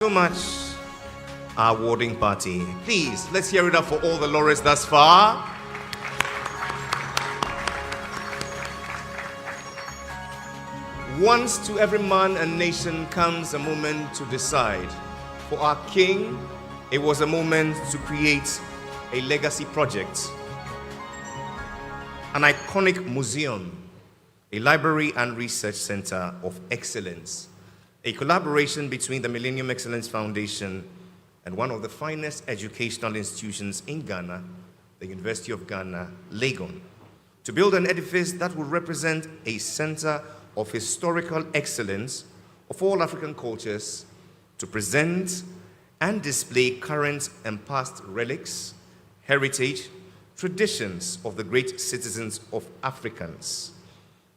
So much, our awarding party. Please, let's hear it up for all the laureates thus far. Once to every man and nation comes a moment to decide. For our king, it was a moment to create a legacy project, an iconic museum, a library and research center of excellence, a collaboration between the Millennium Excellence Foundation and one of the finest educational institutions in Ghana, the University of Ghana, Legon, to build an edifice that will represent a center of historical excellence of all African cultures, to present and display current and past relics, heritage, traditions of the great citizens of Africans.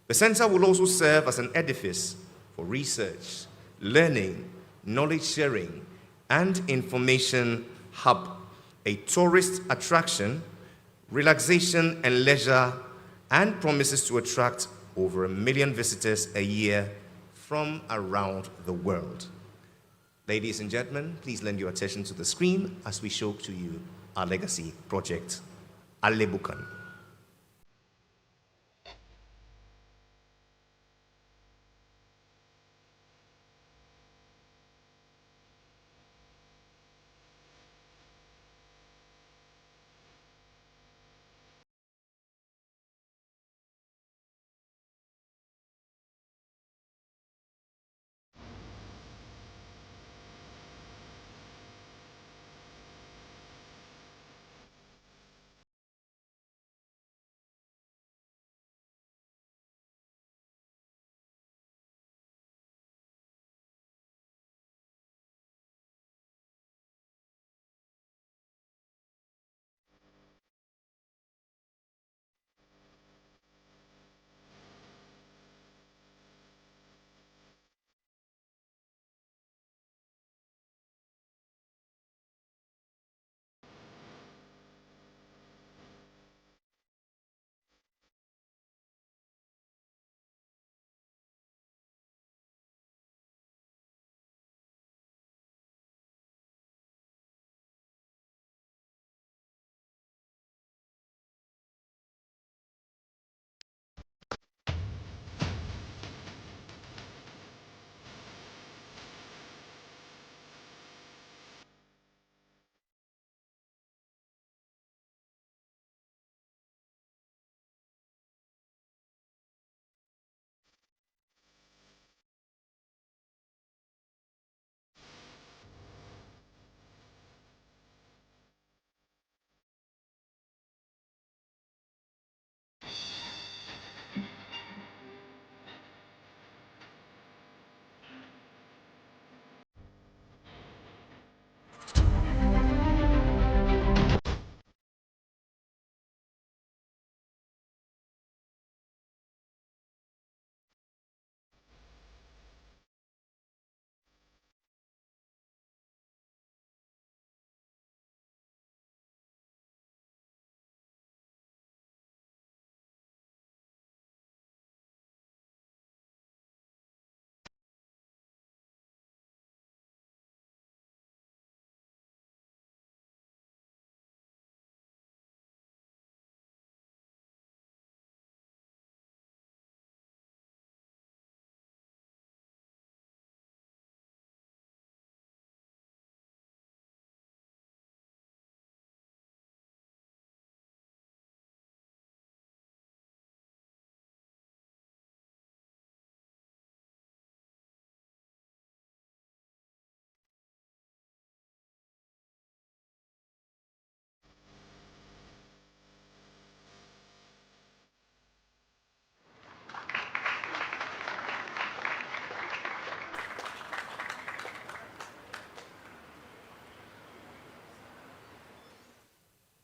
The center will also serve as an edifice for research, learning, knowledge sharing, and information hub, a tourist attraction, relaxation and leisure, and promises to attract over 1 million visitors a year from around the world. Ladies and gentlemen, please lend your attention to the screen as we show to you our legacy project, Alebukan.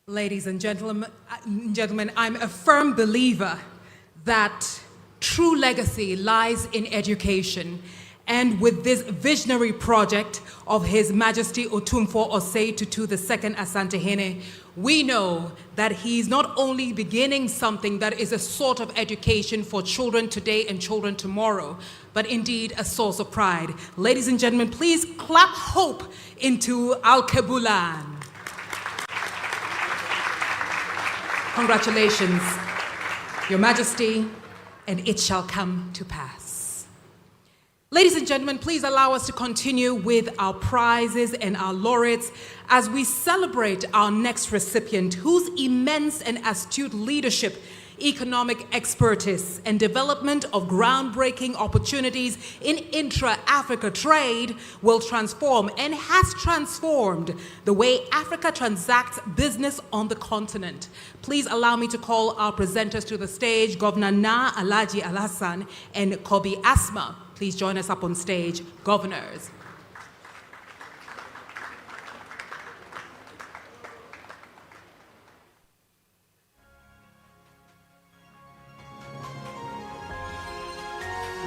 Ladies and gentlemen, I'm a firm believer that true legacy lies in education. And with this visionary project, of His Majesty Otumfuo Osei Tutu II Asantehene, we know that he's not only beginning something that is a sort of education for children today and children tomorrow, but indeed a source of pride. Ladies and gentlemen, please clap hope into Al-Kebulan. Congratulations, Your Majesty, and it shall come to pass. Ladies and gentlemen, please allow us to continue with our prizes and our laureates as we celebrate our next recipient, whose immense and astute leadership, economic expertise, and development of groundbreaking opportunities in intra-Africa trade will transform and has transformed the way Africa transacts business on the continent. Please allow me to call our presenters to the stage, Governor Na Alhaji Alhassan and Kobi Asma. Please join us up on stage, governors.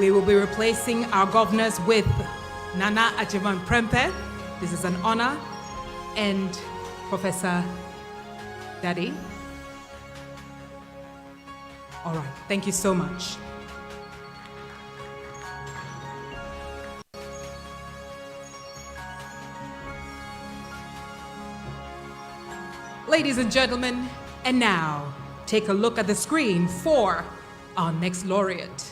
We will be replacing our governors with Nana Ajiman Prempe. This is an honor. And Professor Daddy. All right, thank you so much. Ladies and gentlemen, and now take a look at the screen for our next laureate.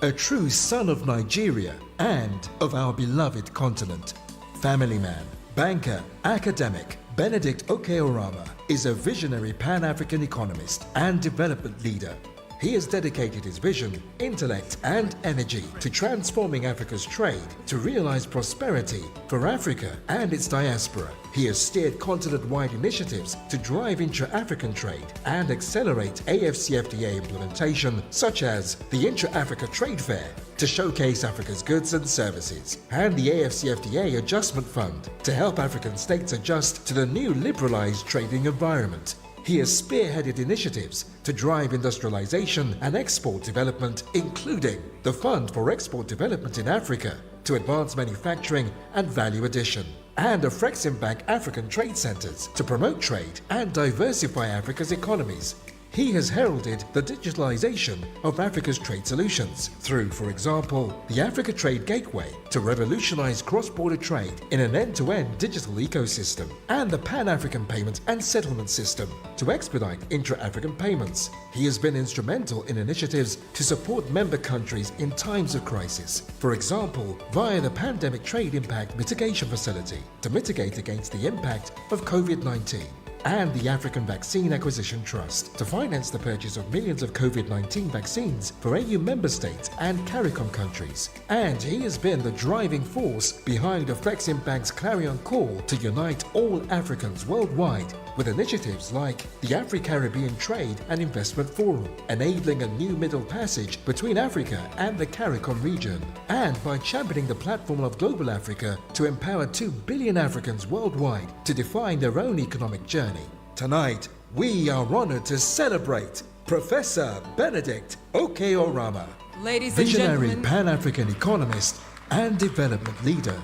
A true son of Nigeria and of our beloved continent. Family man, banker, academic, Benedict Oramah is a visionary Pan-African economist and development leader. He has dedicated his vision, intellect, and energy to transforming Africa's trade to realize prosperity for Africa and its diaspora. He has steered continent-wide initiatives to drive intra-African trade and accelerate AFCFTA implementation, such as the Intra-Africa Trade Fair, to showcase Africa's goods and services, and the AFCFTA Adjustment Fund to help African states adjust to the new liberalized trading environment. He has spearheaded initiatives to drive industrialization and export development, including the Fund for Export Development in Africa to advance manufacturing and value addition, and the Afreximbank African Trade Centers to promote trade and diversify Africa's economies. He has heralded the digitalization of Africa's trade solutions through, for example, the Africa Trade Gateway to revolutionize cross-border trade in an end-to-end digital ecosystem, and the Pan-African Payment and Settlement System to expedite intra-African payments. He has been instrumental in initiatives to support member countries in times of crisis, for example, via the Pandemic Trade Impact Mitigation Facility to mitigate against the impact of COVID-19. And the African Vaccine Acquisition Trust to finance the purchase of millions of COVID-19 vaccines for AU member states and CARICOM countries. And he has been the driving force behind Afreximbank's clarion call to unite all Africans worldwide with initiatives like the Afro-Caribbean Trade and Investment Forum, enabling a new middle passage between Africa and the CARICOM region, and by championing the platform of Global Africa to empower 2 billion Africans worldwide to define their own economic journey. Tonight, we are honored to celebrate Professor Benedict Oramah, Ladies and visionary gentlemen, Pan-African economist and development leader.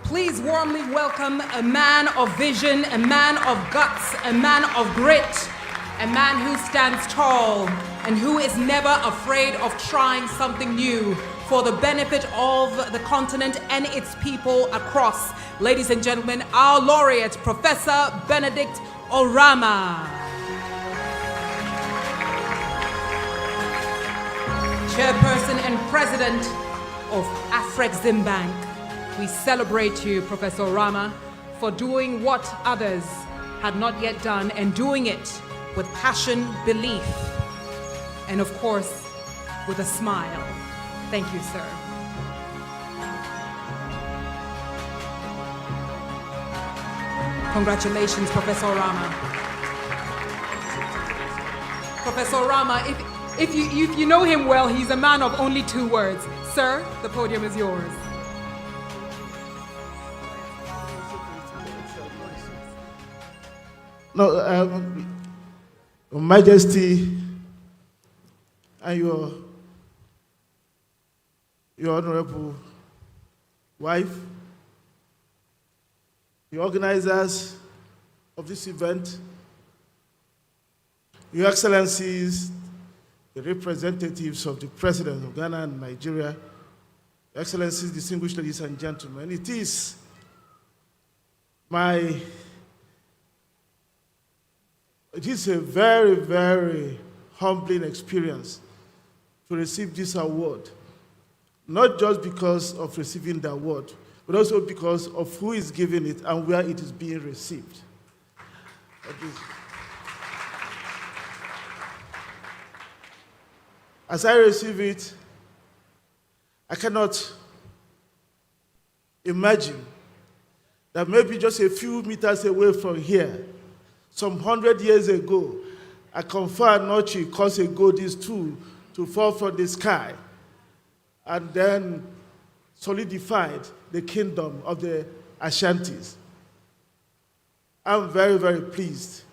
please warmly welcome a man of vision, a man of guts, a man of grit, a man who stands tall and who is never afraid of trying something new for the benefit of the continent and its people across. Ladies and gentlemen, our laureate, Professor Benedict Oramah. Chairperson and President of Afreximbank. We celebrate you, Professor Oramah, for doing what others had not yet done and doing it with passion, belief, and of course, with a smile. Thank you, sir. Congratulations, Professor Oramah. Professor Oramah, if you know him well, he's a man of only 2 words. Sir, the podium is yours. No, Your Majesty and your honorable wife, the organizers of this event, Your Excellencies, the representatives of the President of Ghana and Nigeria, Your Excellencies, distinguished ladies and gentlemen, it is a very, very humbling experience to receive this award, not just because of receiving the award, but also because of who is giving it and where it is being received. As I receive it, I cannot imagine that maybe just a few meters away from here, some 100 years ago, a Konfa Nochi caused a goddess to fall from the sky and then solidified the kingdom of the Ashantis. I'm very, very pleased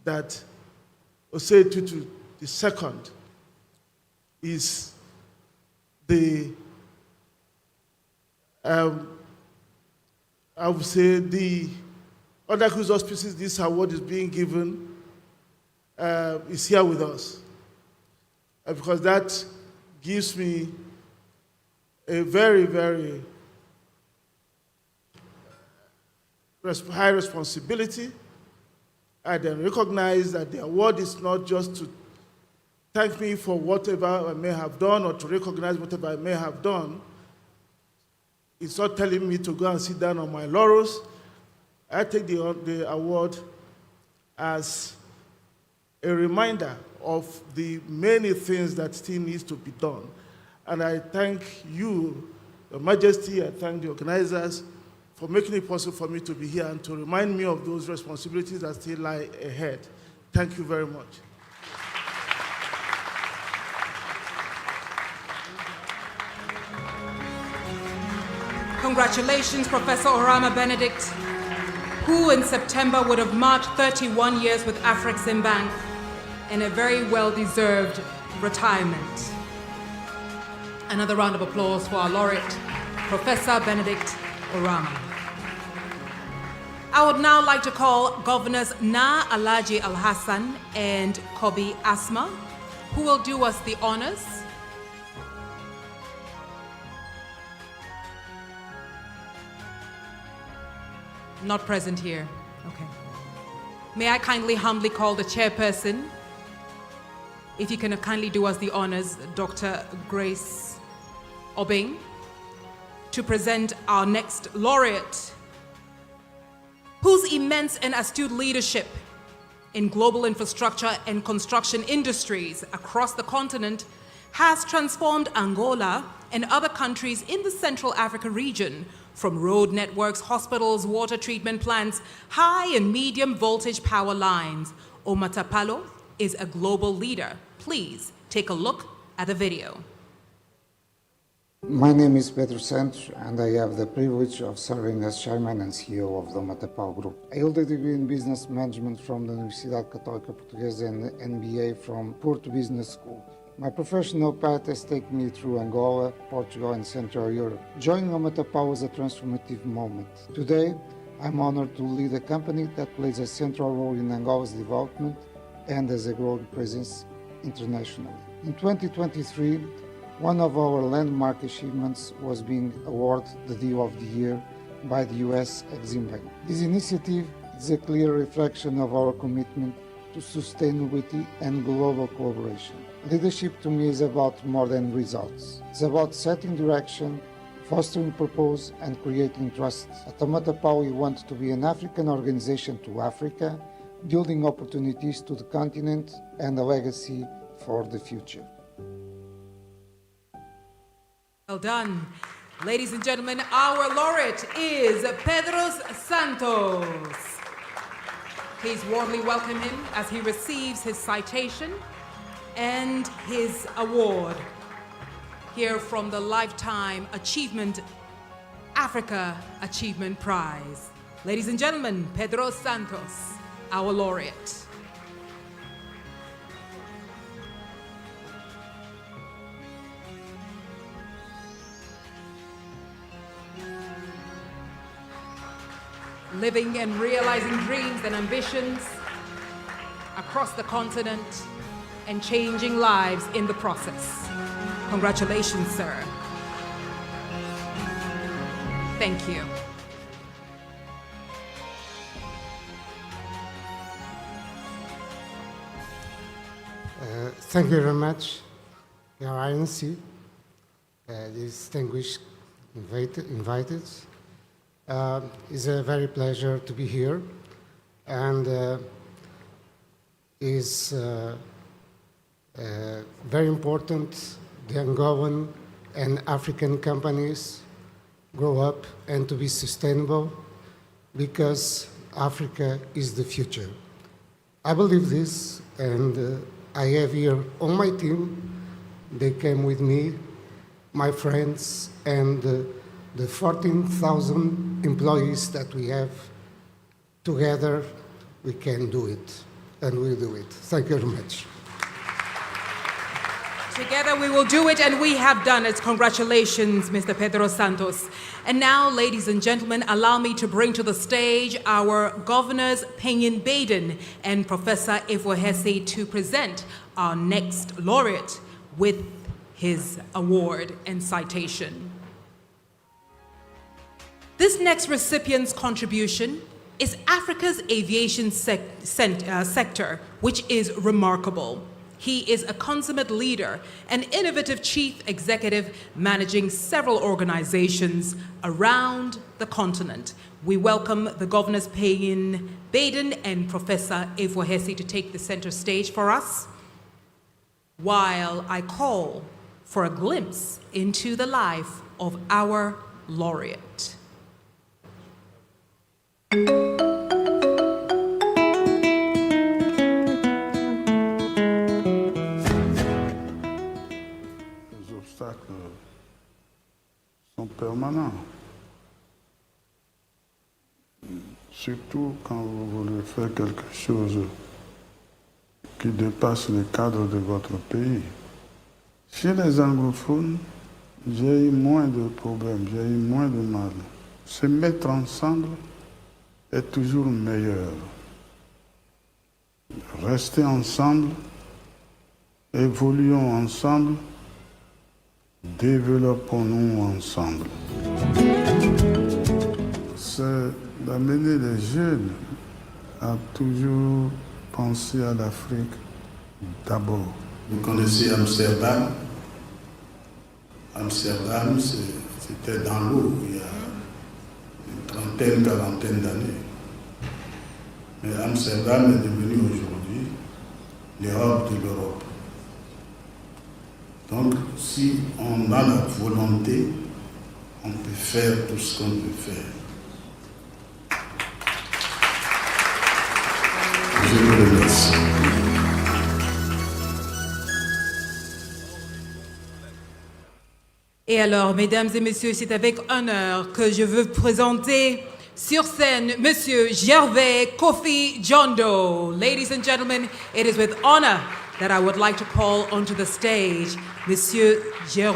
that Osei Tutu II is the, I would say, the under whose auspices this award is being given, is here with us. Because that gives me a very, very high responsibility. I then recognize that the award is not just to thank me for whatever I may have done or to recognize whatever I may have done. It's not telling me to go and sit down on my laurels. I take the award as a reminder of the many things that still needs to be done. And I thank you, Your Majesty, I thank the organizers for making it possible for me to be here and to remind me of those responsibilities that still lie ahead. Thank you very much. Congratulations, Professor Oramah Benedict, who in September would have marked 31 years with Afreximbank in a very well-deserved retirement. Another round of applause for our laureate, Professor Benedict Oramah. I would now like to call Governors Na Alhaji Al-Hassan and Kobi Asma, who will do us the honors. Not present here. Okay. May I humbly call the chairperson, if you can kindly do us the honors, Dr. Grace Obeng, to present our next laureate, whose immense and astute leadership in global infrastructure and construction industries across the continent has transformed Angola and other countries in the Central Africa region from road networks, hospitals, water treatment plants, high and medium voltage power lines. Omatapalo is a global leader. Please take a look at the video. My name is Pedro Santos, and I have the privilege of serving as chairman and CEO of the Omatapalo Group. I hold a degree in business management from the Universidade Católica Portuguesa and MBA from Porto Business School. My professional path has taken me through Angola, Portugal, and Central Europe. Joining Omatapalo was a transformative moment. Today, I'm honored to lead a company that plays a central role in Angola's development and as a growing presence internationally. In 2023, one of our landmark achievements was being awarded the Deal of the Year by the US EXIM Bank. This initiative is a clear reflection of our commitment to sustainability and global collaboration. Leadership to me is about more than results. It's about setting direction, fostering purpose, and creating trust. At Omatapalo, we want to be an African organization to Africa, building opportunities to the continent and a legacy for the future. Well done. Ladies and gentlemen, our laureate is Pedro Santos. Please warmly welcome him as he receives his citation and his award here from the Lifetime Achievement Africa Achievement Prize. Ladies and gentlemen, Pedro Santos. our laureate. Living and realizing dreams and ambitions across the continent and changing lives in the process. Congratulations, sir. Thank you. Thank you very much, Your Highness, distinguished invited. It's a very pleasure to be here, and is very important the Angolan and African companies grow up and to be sustainable, because Africa is the future. I believe this, and I have here on my team, they came with me, my friends, and the 14,000 employees that we have. Together, we can do it, and we'll do it. Thank you very much. Together we will do it, and we have done it. Congratulations, Mr. Pedro Santos. And now, ladies and gentlemen, allow me to bring to the stage our governors, Penyin Baden and Professor Evohese, to present our next laureate with his award and citation. This next recipient's contribution is Africa's aviation sector, which is remarkable. He is a consummate leader, an innovative chief executive managing several organizations around the continent. We welcome the governors Penyin Baden and Professor Evohese to take the center stage for us, while I call for a glimpse into the life of our laureate. Sont permanents. Surtout quand vous voulez faire quelque chose qui dépasse le cadre de votre pays. Chez les anglophones, j'ai eu moins de problèmes, j'ai eu moins de mal. Se mettre ensemble est toujours meilleur. Rester ensemble, évoluons ensemble, développons-nous ensemble. C'est d'amener les jeunes à toujours penser à l'Afrique d'abord. Vous connaissez Amsterdam. Amsterdam, c'était dans l'eau il y a une trentaine, quarantaine d'années. Mais Amsterdam est devenu aujourd'hui l'Europe de l'Europe. Donc, si on a la volonté, on peut faire tout ce qu'on peut faire. Je vous remercie. Et alors, mesdames et messieurs, c'est avec honneur que je veux présenter sur scène Monsieur Jer Kofi Jondo. Ladies and gentlemen, it is with honor that I would like to call onto the stage Monsieur Jer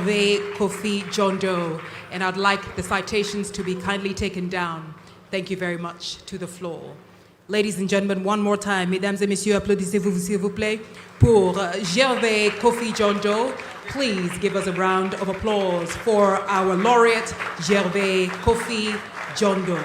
Kofi Jondo, and I'd like the citations to be kindly taken down. Thank you very much. To the floor. Ladies and gentlemen, one more time, mesdames et messieurs, applaudissez-vous s'il vous plaît pour Jer Kofi Jondo. Please give us a round of applause for our laureate, Jer Kofi Jondo.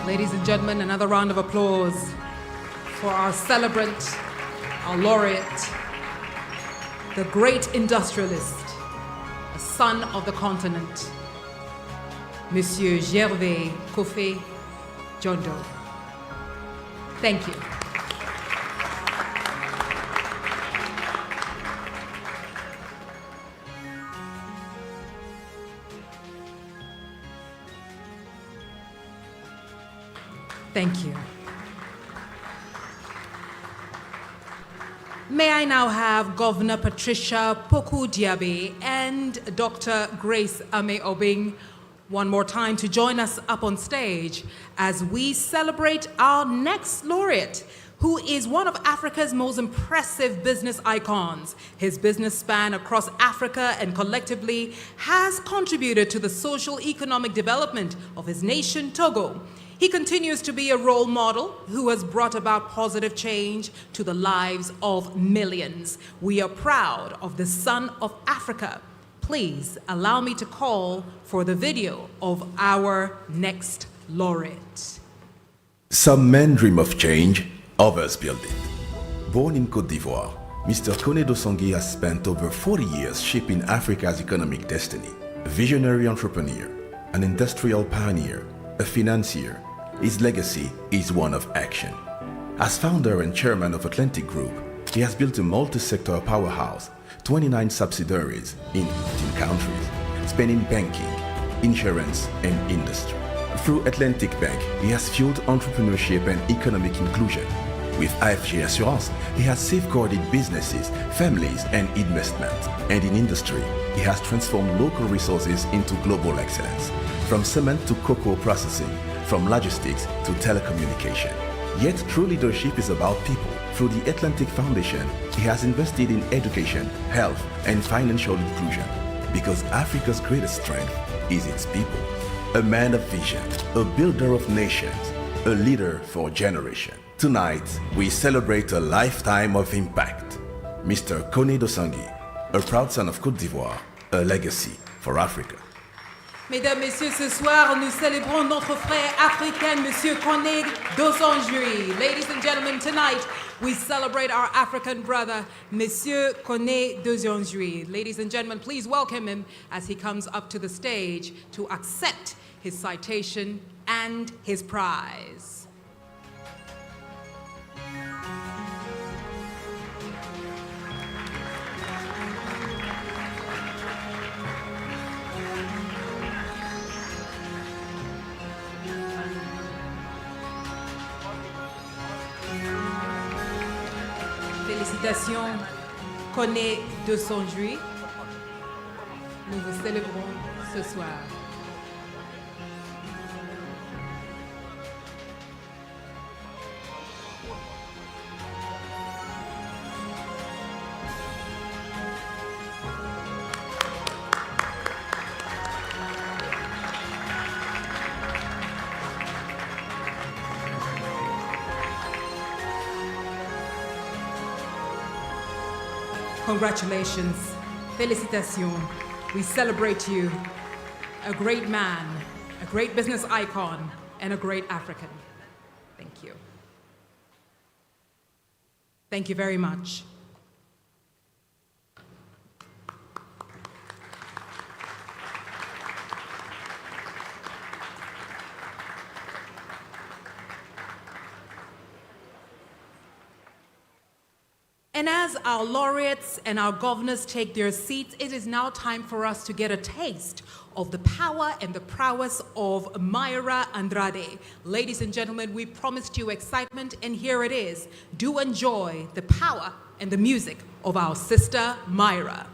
Ladies and gentlemen, another round of applause for our celebrant, our laureate, the great industrialist, a son of the continent, Monsieur Jer Kofi Jondo. Thank you. Thank you. May I now have Governor Patricia Poku-Diabe and Dr. Grace Ame-Obing one more time to join us up on stage as we celebrate our next laureate, who is one of Africa's most impressive business icons. His business span across Africa and collectively has contributed to the social economic development of his nation, Togo. He continues to be a role model who has brought about positive change to the lives of millions. We are proud of the son of Africa. Please allow me to call for the video of our next laureate. Some men dream of change, others build it. Born in Côte d'Ivoire, Mr. Kone Dosongi has spent over 40 years shaping Africa's economic destiny. A visionary entrepreneur, an industrial pioneer, a financier, his legacy is one of action. As founder and chairman of Atlantic Group, he has built a multi-sector powerhouse, 29 subsidiaries in 15 countries, spanning banking, insurance, and industry. Through Atlantic Bank, he has fueled entrepreneurship and economic inclusion. With AFG Assurance, he has safeguarded businesses, families, and investments. And in industry, he has transformed local resources into global excellence. From cement to cocoa processing, from logistics to telecommunication. Yet true leadership is about people. Through the Atlantic Foundation, he has invested in education, health, and financial inclusion. Because Africa's greatest strength is its people. A man of vision, a builder of nations, a leader for generations. Tonight, we celebrate a lifetime of impact. Mr. Kone Dosongi, a proud son of Côte d'Ivoire, a legacy for Africa. Mesdames, Messieurs, ce soir, nous célébrons notre frère africain, Monsieur Kone Dosongi. Ladies and gentlemen, tonight, we celebrate our African brother, Monsieur Kone Dosongi. Ladies and gentlemen, please welcome him as he comes up to the stage to accept his citation and his prize. Félicitations, Kone Dosongi. Nous vous célébrons ce soir. Congratulations, félicitations. We celebrate you, a great man, a great business icon, and a great African. Thank you. Thank you very much. And as our laureates and our governors take their seats, it is now time for us to get a taste of the power and the prowess of Mayra Andrade. Ladies and gentlemen, we promised you excitement, and here it is. Do enjoy the power and the music of our sister Mayra.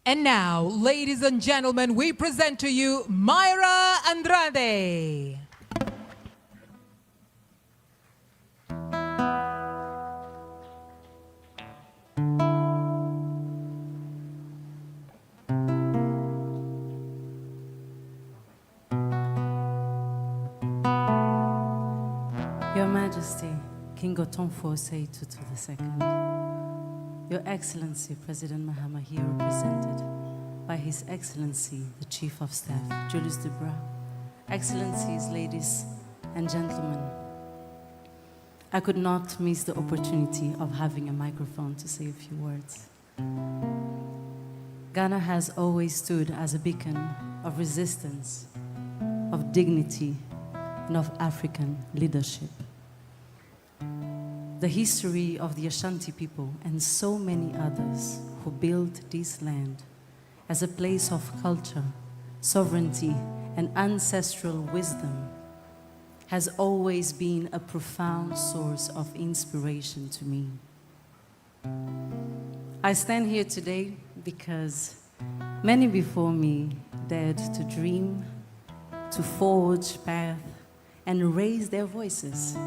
And now, ladies and gentlemen, we present to you Myra Andrade. Your Majesty, King Otumfuo Osei Tutu II, Your Excellency, President Mahama, here represented by His Excellency, the Chief of Staff, Julius Dubra, Excellencies, ladies and gentlemen, I could not miss the opportunity of having a microphone to say a few words. Ghana has always stood as a beacon of resistance, of dignity, and of African leadership. The history of the Ashanti people and so many others who built this land as a place of culture, sovereignty, and ancestral wisdom has always been a profound source of inspiration to me. I stand here today because many before me dared to dream, to forge path, and raise their voices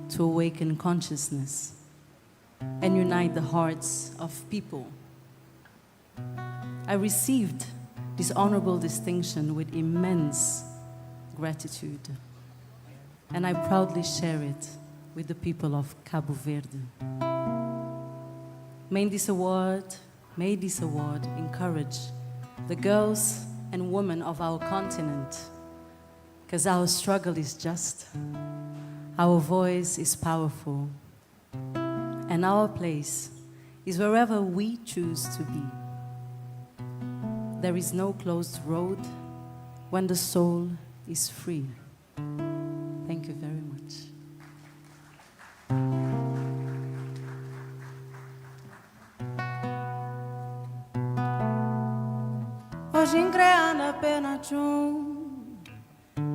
to awaken consciousness and unite the hearts of people. I received this honorable distinction with immense gratitude, and I proudly share it with the people of Cabo Verde. May this award encourage the girls and women of our continent, because our struggle is just, our voice is powerful, and our place is wherever we choose to be. There is no closed road when the soul is free. Thank you very much. Hoje increa na pena chum,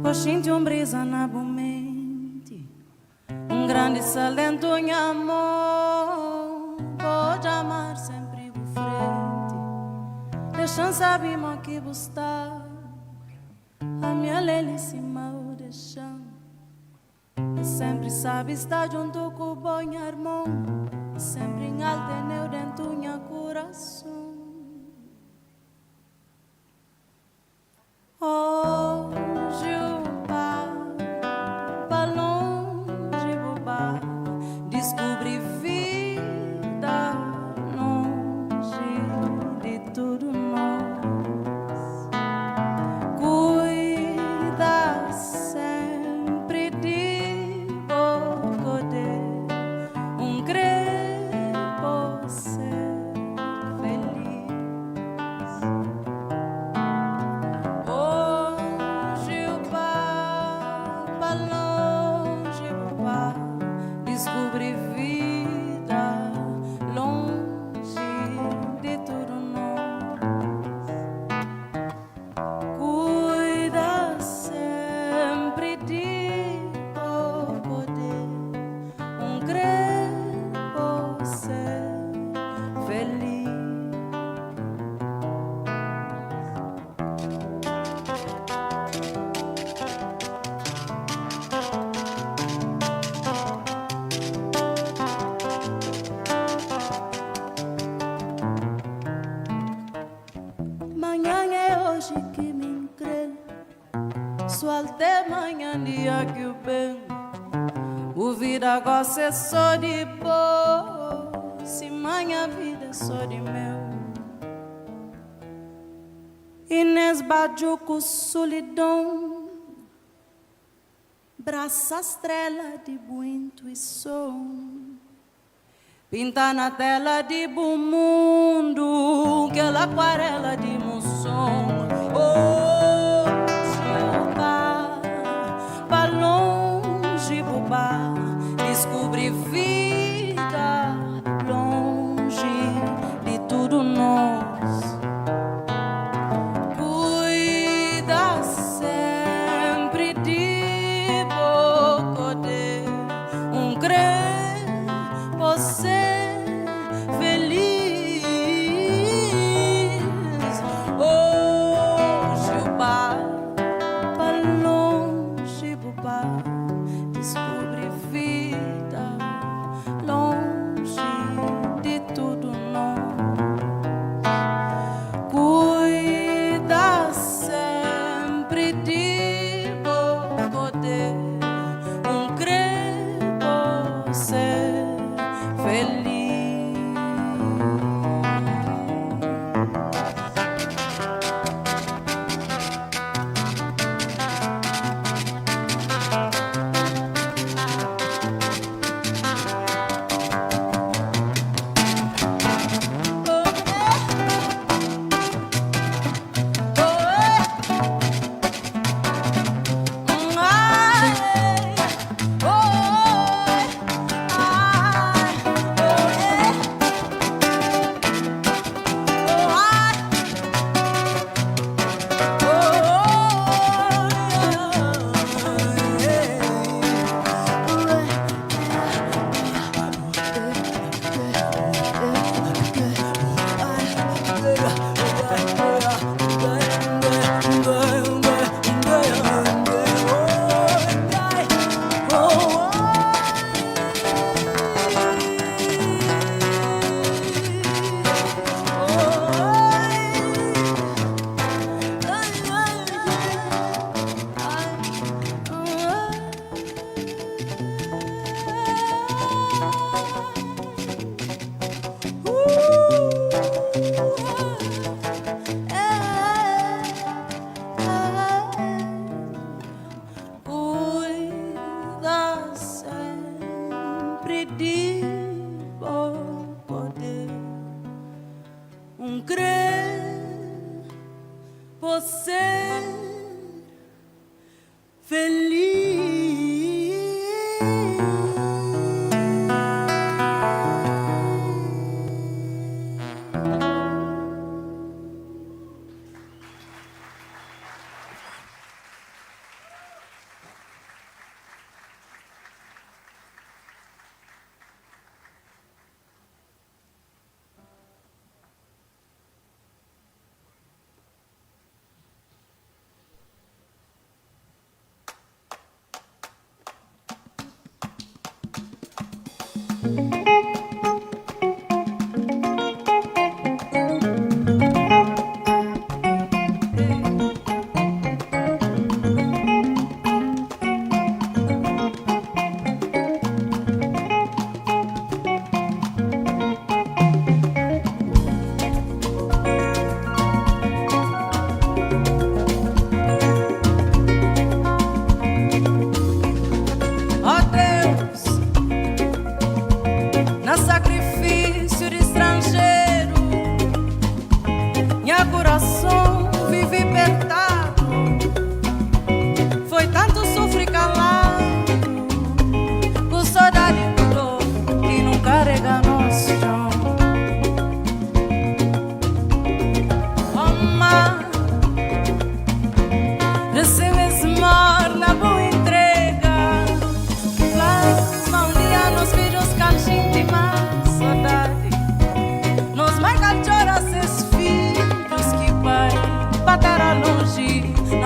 hoje brisa na bumente, grande salento em amor, pode amar sempre por frente, deixando saber mo que buscar, a minha lelicima o deixam, e sempre sabe estar junto com o bom irmão, sempre em alteneu dentro do meu coração. Hoje o pai longe boba descobri vida longe de tudo nós. Cuida sempre de poder crer você. hoje que me encrei. Só até manhã, dia que eu bem. O vida gosta é só de boa. Se manhã vida é só de meu. Inês Bajuco, solidão. Braça estrela de boa intuição. Pinta na tela de bom mundo, que ela aquarela de emoção. Oh, Jeová, pra longe, bobá, descobri vida longe de tudo nós. Cuida sempre de Bocodê, crer você.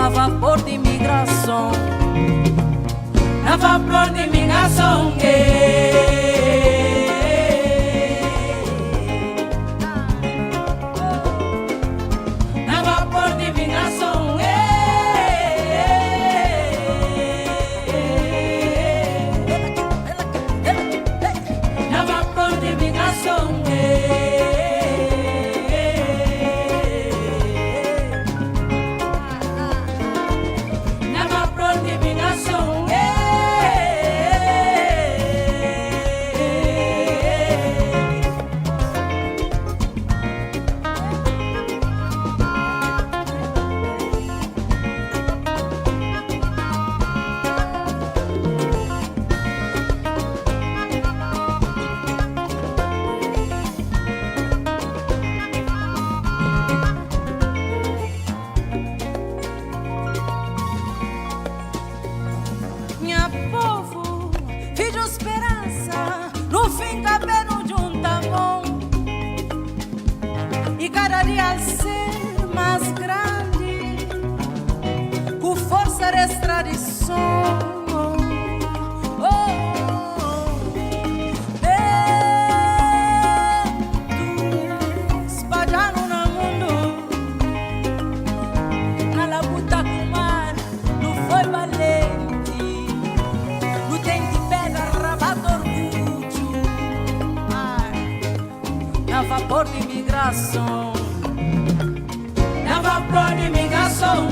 na vapor de imigração, na vapor de imigração, na vapor de imigração. e cada dia ser mais grande, com força dessa tradição. Vapor de imigração, na vapor de imigração,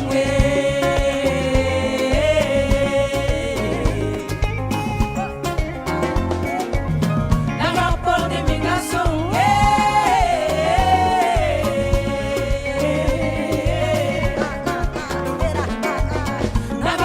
na vapor de imigração, na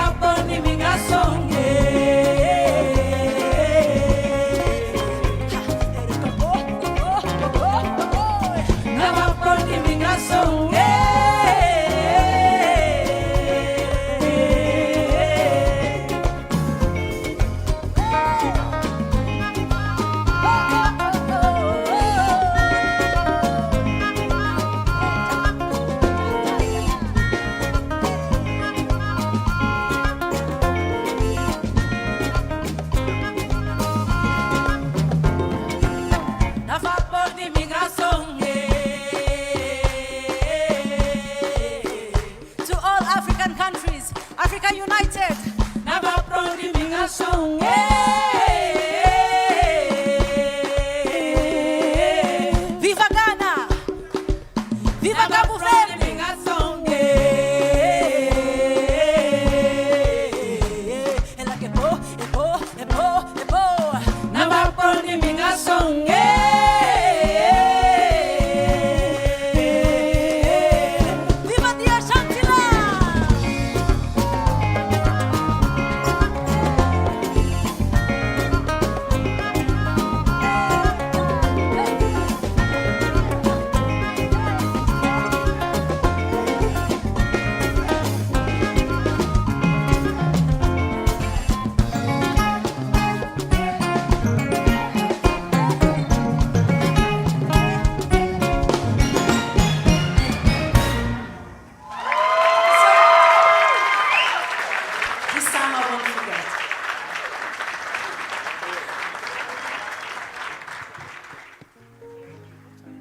vapor de imigração.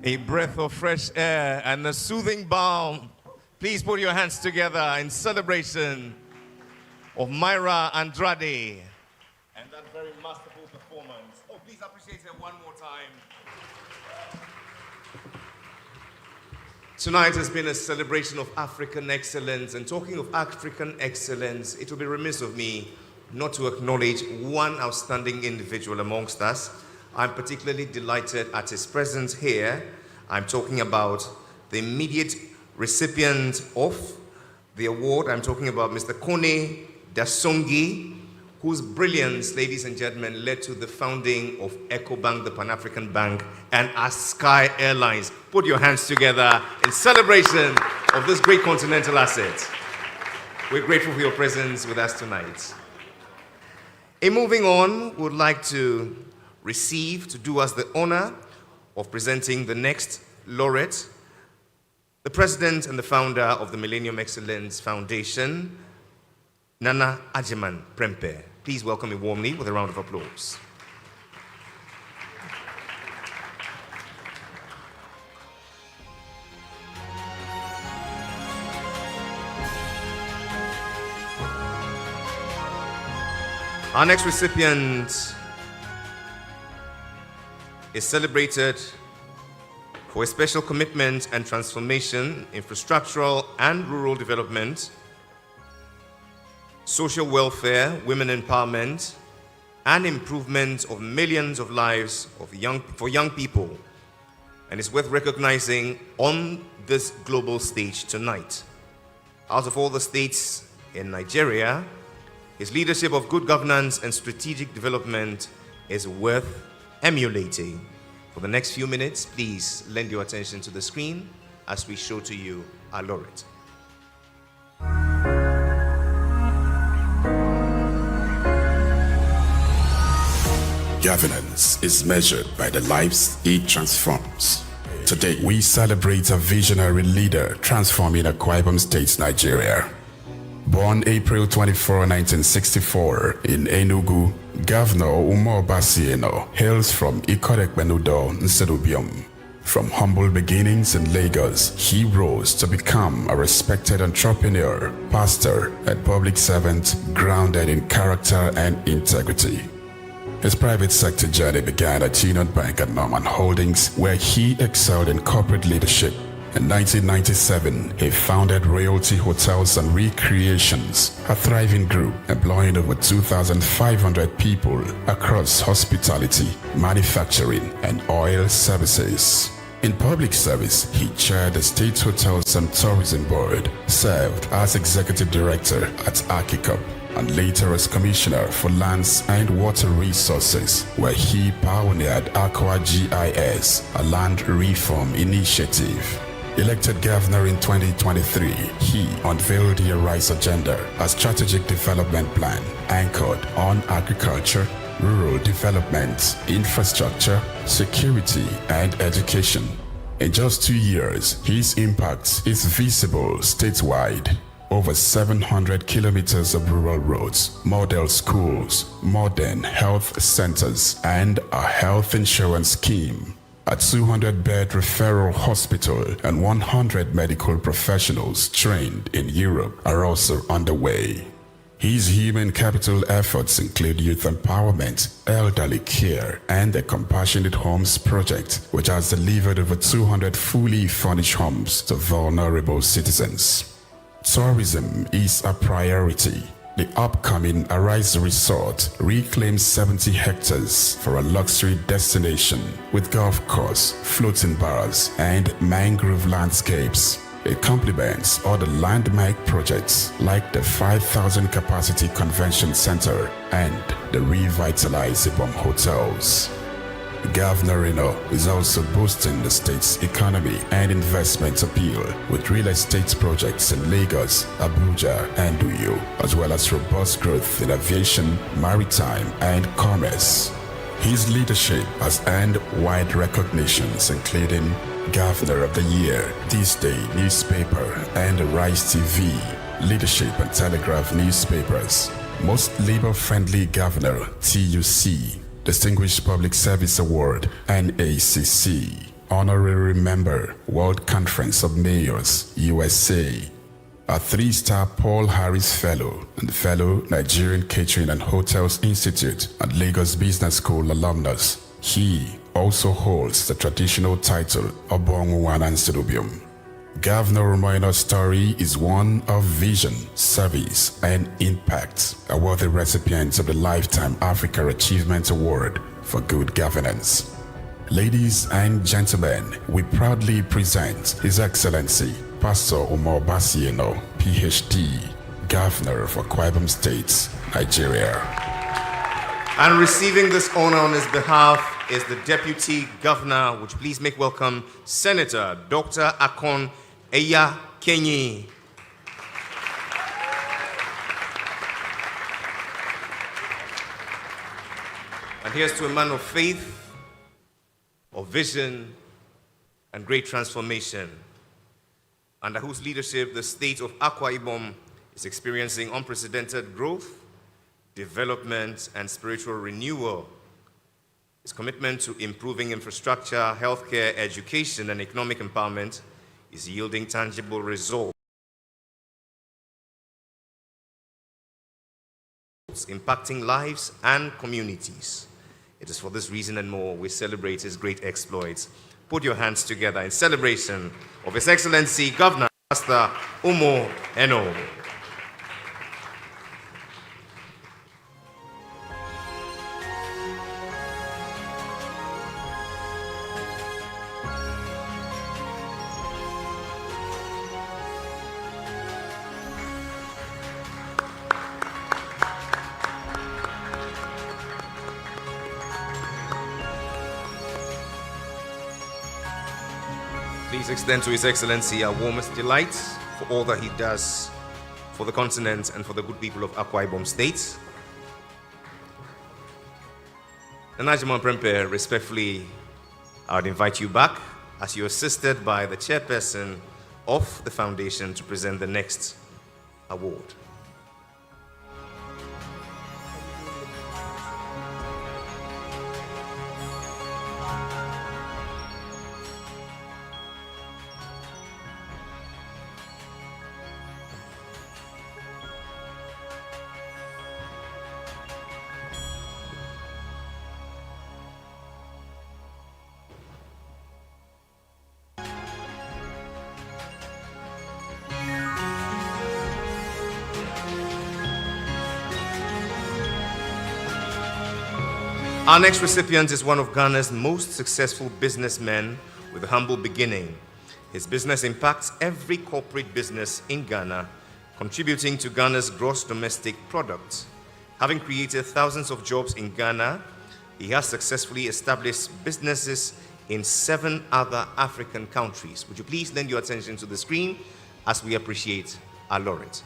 A breath of fresh air and a soothing balm. Please put your hands together in celebration of Myra Andrade and that very masterful performance. Oh, please appreciate it one more time. Tonight has been a celebration of African excellence, and talking of African excellence, it will be remiss of me not to acknowledge one outstanding individual amongst us. I'm particularly delighted at his presence here. I'm talking about the immediate recipient of the award. I'm talking about Mr. Kone Dasongi, whose brilliance, ladies and gentlemen, led to the founding of EcoBank, the Pan-African Bank, and Sky Airlines. Put your hands together in celebration of this great continental asset. We're grateful for your presence with us tonight. In moving on, we would like to do us the honor of presenting the next laureate, the president and the founder of the Millennium Excellence Foundation, Nana Agyei Prempeh. Please welcome him warmly with a round of applause. Our next recipient is celebrated for a special commitment and transformation, infrastructural and rural development, social welfare, women empowerment, and improvement of millions of lives for young people. And it's worth recognizing on this global stage tonight. Out of all the states in Nigeria, his leadership of good governance and strategic development is worth emulating. For the next few minutes, please lend your attention to the screen as we show to you our laureate. Governance is measured by the lives it transforms. Today, we celebrate a visionary leader transforming Akwa Ibom State, Nigeria. Born April 24, 1964 in Enugu, Governor Umo Eno hails from Ikorekbenudo, Nsedubium. From humble beginnings in Lagos, he rose to become a respected entrepreneur, pastor, and public servant grounded in character and integrity. His private sector journey began at Union Bank and Norman Holdings, where he excelled in corporate leadership. In 1997, he founded Royalty Hotels and Recreations, a thriving group employing over 2,500 people across hospitality, manufacturing, and oil services. In public service, he chaired the State Hotels and Tourism Board, served as Executive Director at Akikop, and later as Commissioner for Lands and Water Resources, where he pioneered Aqua GIS, a land reform initiative. Elected governor in 2023, he unveiled the Arise Agenda, a strategic development plan anchored on agriculture, rural development, infrastructure, security, and education. In just 2 years, his impact is visible statewide. Over 700 kilometers of rural roads, model schools, modern health centers, and a health insurance scheme. A 200-bed referral hospital and 100 medical professionals trained in Europe are also underway. His human capital efforts include youth empowerment, elderly care, and the Compassionate Homes Project, which has delivered over 200 fully furnished homes to vulnerable citizens. Tourism is a priority. The upcoming Arise Resort reclaims 70 hectares for a luxury destination with golf course, floating bars, and mangrove landscapes. It complements other landmark projects like the 5,000 capacity convention center and the revitalized Ibom hotels. Governor Eno is also boosting the state's economy and investment appeal with real estate projects in Lagos, Abuja, and Uyo, as well as robust growth in aviation, maritime, and commerce. His leadership has earned wide recognitions, including Governor of the Year, This Day newspaper, and Rise TV, Leadership and Telegraph newspapers, Most Labor-Friendly Governor, TUC, Distinguished Public Service Award, NACC, Honorary Member, World Conference of Mayors, USA, a 3-star Paul Harris Fellow and Fellow Nigerian Catering and Hotels Institute and Lagos Business School alumnus. He also holds the traditional title of Bonguwan Studium. Governor Umo Eno's story is one of vision, service, and impact, a worthy recipient of the Lifetime Africa Achievement Award for Good Governance. Ladies and gentlemen, we proudly present His Excellency Pastor Umo Eno, PhD, Governor of Akwa Ibom State, Nigeria. And receiving this honor on his behalf is the Deputy Governor. Would you please make welcome Senator Dr. Akon Eya Kenyi. And here's to a man of faith, of vision, and great transformation, under whose leadership the state of Akwa Ibom is experiencing unprecedented growth, development, and spiritual renewal. His commitment to improving infrastructure, healthcare, education, and economic empowerment is yielding tangible results, impacting lives and communities. It is for this reason and more we celebrate his great exploits. Put your hands together in celebration of His Excellency Governor Pastor Umo Eno. Please extend to His Excellency our warmest delight for all that he does for the continent and for the good people of Akwa Ibom State. And Najiman Prempe, respectfully, I would invite you back as you're assisted by the chairperson of the foundation to present the next award. Our next recipient is one of Ghana's most successful businessmen with a humble beginning. His business impacts every corporate business in Ghana, contributing to Ghana's gross domestic product. Having created thousands of jobs in Ghana, he has successfully established businesses in 7 other African countries. Would you please lend your attention to the screen as we appreciate our laureate.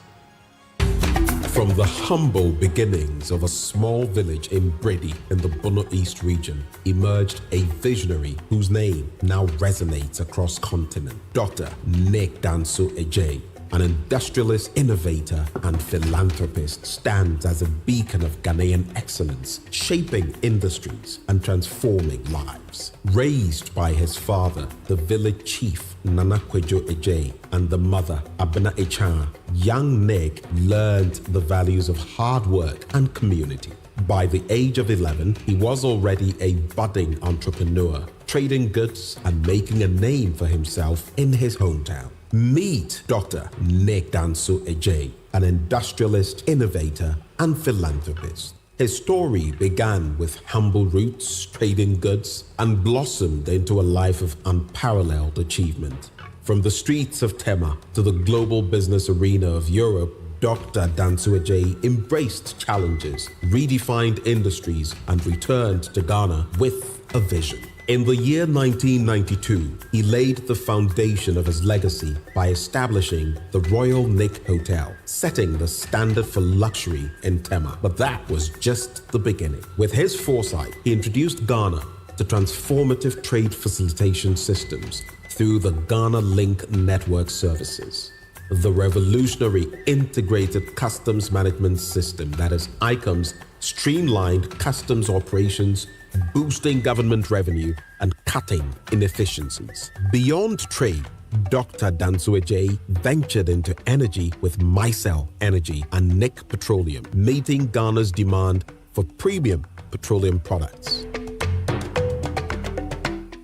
From the humble beginnings of a small village in Bredi in the Bono East region emerged a visionary whose name now resonates across continent. Dr. Nick Danso Agyei, an industrialist, innovator, and philanthropist, stands as a beacon of Ghanaian excellence, shaping industries and transforming lives. Raised by his father, the village chief Nana Kwejo Agyei, and the mother Abena Echan, young Nick learned the values of hard work and community. By the age of 11, he was already a budding entrepreneur, trading goods and making a name for himself in his hometown. Meet Dr. Nick Danso Agyei, an industrialist, innovator, and philanthropist. His story began with humble roots, trading goods, and blossomed into a life of unparalleled achievement. From the streets of Tema to the global business arena of Europe, Dr. Danso Agyei embraced challenges, redefined industries, and returned to Ghana with a vision. In the year 1992, he laid the foundation of his legacy by establishing the Royal Nick Hotel, setting the standard for luxury in Tema. But that was just the beginning. With his foresight, he introduced Ghana to transformative trade facilitation systems through the Ghana Link Network Services. The revolutionary integrated customs management system, that is ICUMS, streamlined customs operations, boosting government revenue and cutting inefficiencies. Beyond trade, Dr. Danso Agyei ventured into energy with Mycel Energy and Nick Petroleum, meeting Ghana's demand for premium petroleum products.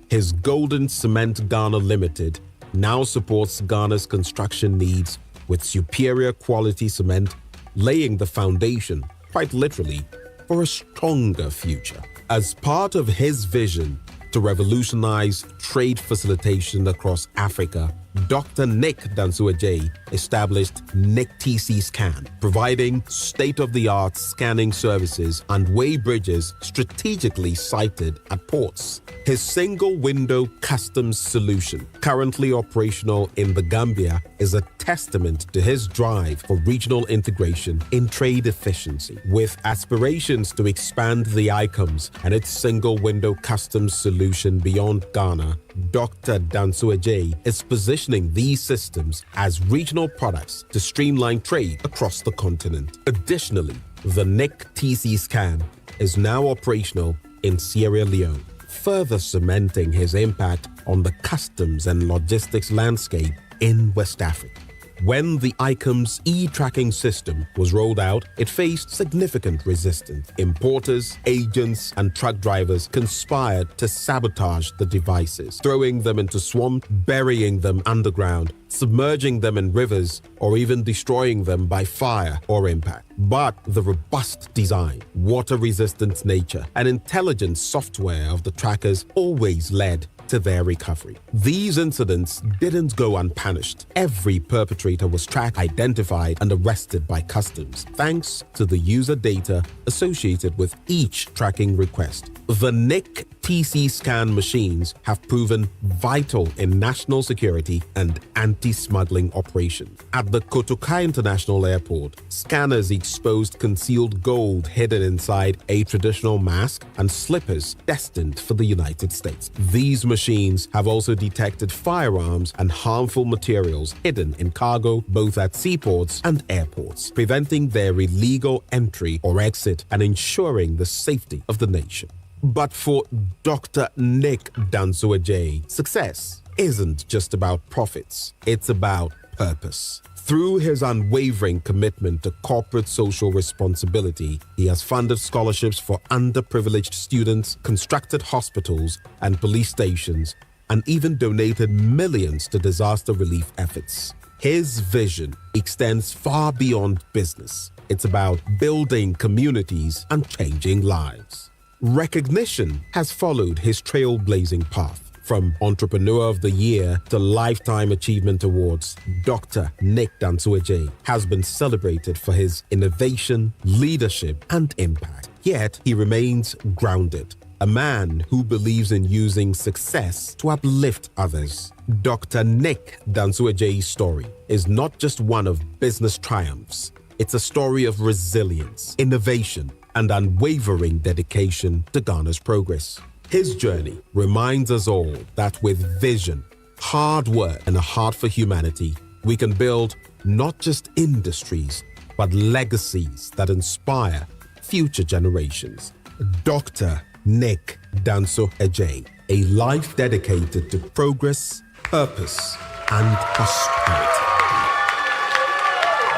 His Golden Cement Ghana Limited now supports Ghana's construction needs with superior quality cement, laying the foundation, quite literally, for a stronger future. As part of his vision to revolutionize trade facilitation across Africa, Dr. Nick Danso Agyei established Nick TC Scan, providing state-of-the-art scanning services and weigh bridges strategically sited at ports. His single-window customs solution, currently operational in the Gambia, is a testament to his drive for regional integration in trade efficiency. With aspirations to expand the ICUMS and its single-window customs solution beyond Ghana, Dr. Danso Agyei is positioning these systems as regional products to streamline trade across the continent. Additionally, the Nick TC Scan is now operational in Sierra Leone, further cementing his impact on the customs and logistics landscape in West Africa. When the ICUMS e-tracking system was rolled out, it faced significant resistance. Importers, agents, and truck drivers conspired to sabotage the devices, throwing them into swamps, burying them underground, submerging them in rivers, or even destroying them by fire or impact. But the robust design, water-resistant nature, and intelligent software of the trackers always led to their recovery. These incidents didn't go unpunished. Every perpetrator was tracked, identified, and arrested by customs, thanks to the user data associated with each tracking request. The Nick TC scan machines have proven vital in national security and anti-smuggling operations. At the Kotoka International Airport, scanners exposed concealed gold hidden inside a traditional mask and slippers destined for the United States. These machines have also detected firearms and harmful materials hidden in cargo both at seaports and airports, preventing their illegal entry or exit and ensuring the safety of the nation. But for Dr. Nick Danso Agyei, success isn't just about profits, it's about purpose. Through his unwavering commitment to corporate social responsibility, he has funded scholarships for underprivileged students, constructed hospitals and police stations, and even donated millions to disaster relief efforts. His vision extends far beyond business. It's about building communities and changing lives. Recognition has followed his trailblazing path. From Entrepreneur of the Year to Lifetime Achievement Awards, Dr. Nick Danso Agyei has been celebrated for his innovation, leadership, and impact. Yet he remains grounded, a man who believes in using success to uplift others. Dr. Nick Danso Agyei's story is not just one of business triumphs. It's a story of resilience, innovation, and unwavering dedication to Ghana's progress. His journey reminds us all that with vision, hard work, and a heart for humanity, we can build not just industries, but legacies that inspire future generations. Dr. Nick Danso Agyei, a life dedicated to progress, purpose, and prosperity.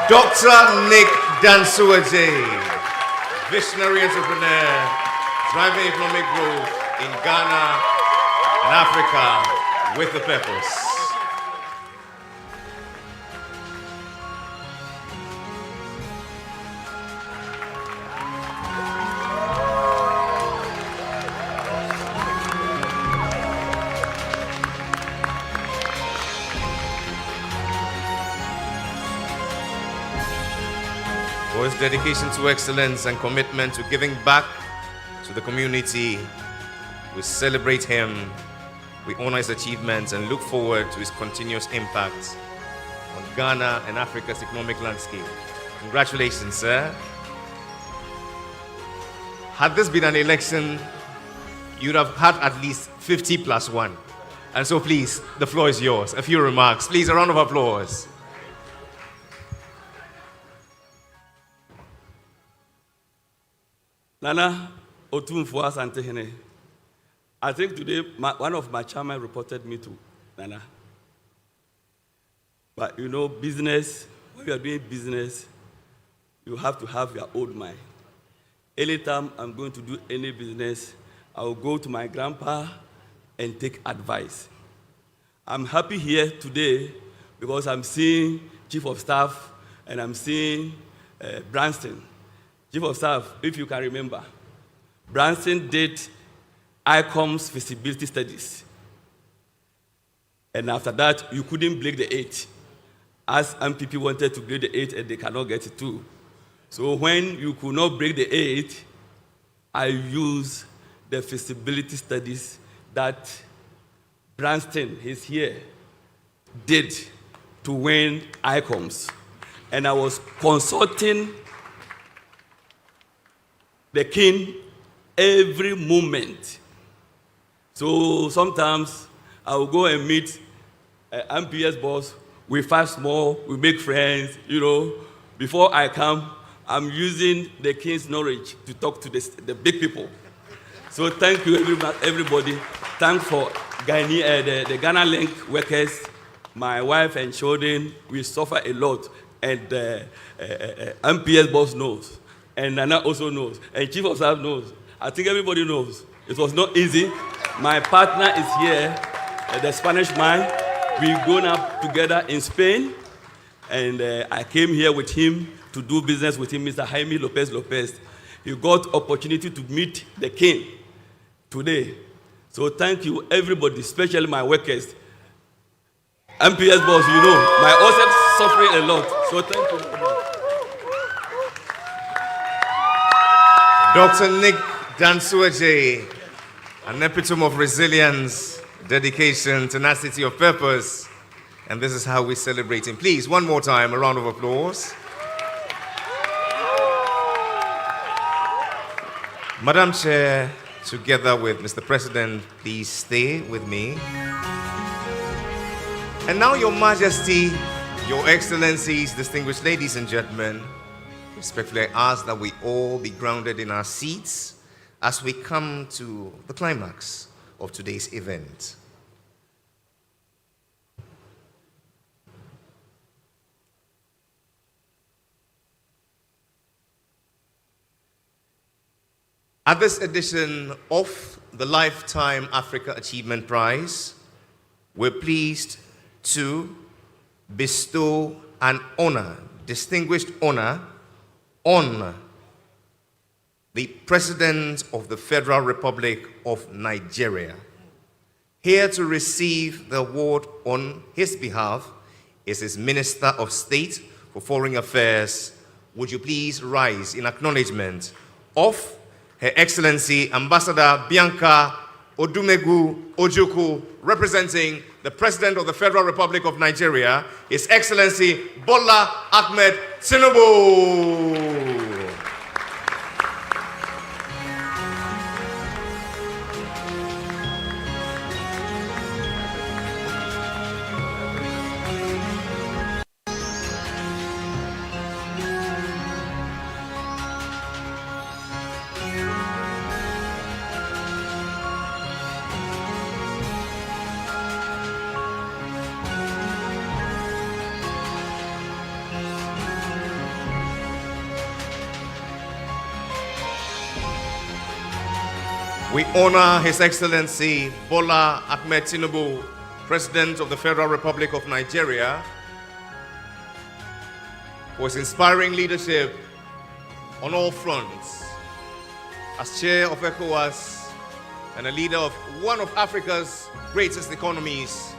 Dr. Nick Danso Agyei, visionary entrepreneur, driving economic growth in Ghana and Africa with a purpose. For his dedication to excellence and commitment to giving back to the community, we celebrate him, we honor his achievements, and look forward to his continuous impact on Ghana and Africa's economic landscape. Congratulations, sir. Had this been an election, you'd have had at least 50 plus 1. And so please, the floor is yours. A few remarks. Please, a round of applause. Nana, Otumfuo ASANTEHENE. I think today one of my chairmen reported me to Nana. But you know, business, when you are doing business, you have to have your own mind. Anytime I'm going to do any business, I will go to my grandpa and take advice. I'm happy here today because I'm seeing Chief of Staff and I'm seeing Branston. Chief of Staff, if you can remember, Branston did ICOM's feasibility studies. And after that, you couldn't break the 8. As MPP wanted to break the 8 and they cannot get it too. So when you could not break the 8, I used the feasibility studies that Branston, he's here, did to win ICOMs. And I was consulting the king every moment. So sometimes I will go and meet MPS boss, we fight small, we make friends, you know. Before I come, I'm using the king's knowledge to talk to the big people. So thank you everybody. Thanks for the Ghana Link workers, my wife and children, we suffer a lot. And MPS boss knows. And Nana also knows, and Chief of Staff knows. I think everybody knows. It was not easy. My partner is here, the Spanish man. We've grown up together in Spain, and I came here with him to do business with him, Mr. Jaime Lopez. He got opportunity to meet the king today. So thank you, everybody, especially my workers. MPS boss, you know, my OSET suffering a lot. So thank you. Dr. Nick Danso Agyei, An epitome of resilience, dedication, tenacity of purpose. And this is how we celebrate him. Please, one more time, a round of applause. Madam Chair, together with Mr. President, please stay with me. And now, Your Majesty, Your Excellencies, distinguished ladies and gentlemen, respectfully I ask that we all be grounded in our seats as we come to the climax of today's event. At this edition of the Lifetime Africa Achievement Prize, we're pleased to bestow an honor, distinguished honor, on the President of the Federal Republic of Nigeria. Here to receive the award on his behalf is his Minister of State for Foreign Affairs. Would you please rise in acknowledgement of Her Excellency Ambassador Bianca Odumegu Ojukwu, representing the President of the Federal Republic of Nigeria, His Excellency Bola Ahmed Tinubu. We honor His Excellency Bola Ahmed Tinubu, President of the Federal Republic of Nigeria, for his inspiring leadership on all fronts. As chair of ECOWAS and a leader of one of Africa's greatest economies,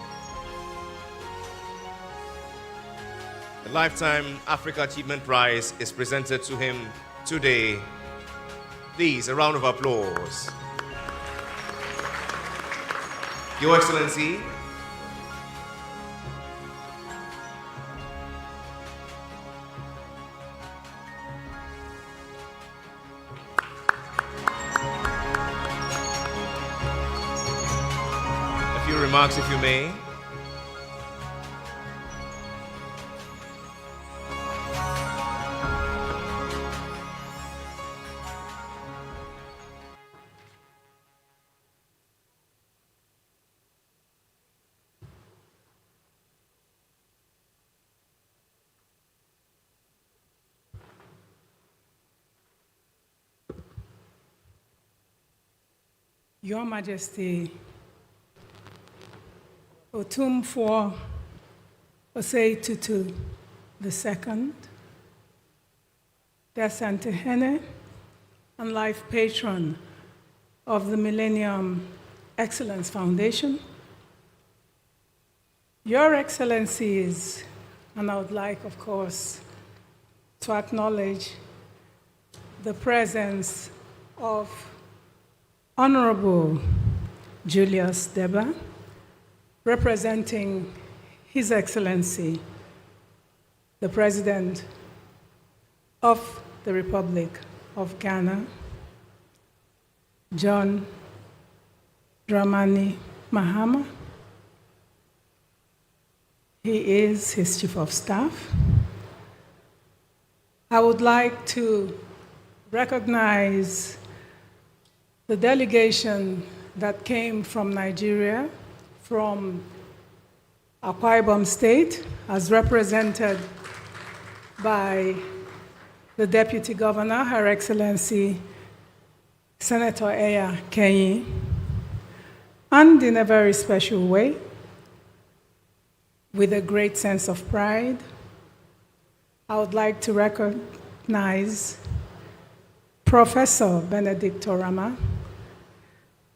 the Lifetime Africa Achievement Prize is presented to him today. Please, a round of applause. Your Excellency, a few remarks, if you may. Your Majesty, Otumfuo Osei Tutu II, the ASANTEHENE and life patron of the Millennium Excellence Foundation, Your Excellencies, and I would like, of course, to acknowledge the presence of Honorable Julius Deba, representing His Excellency, the President of the Republic of Ghana, John Dramani Mahama. He is his Chief of Staff. I would like to recognize the delegation that came from Nigeria, from Akwa Ibom State, as represented by the Deputy Governor, Her Excellency Senator Eya Kenyi, and in a very special way, with a great sense of pride, I would like to recognize Professor Benedict Oramah,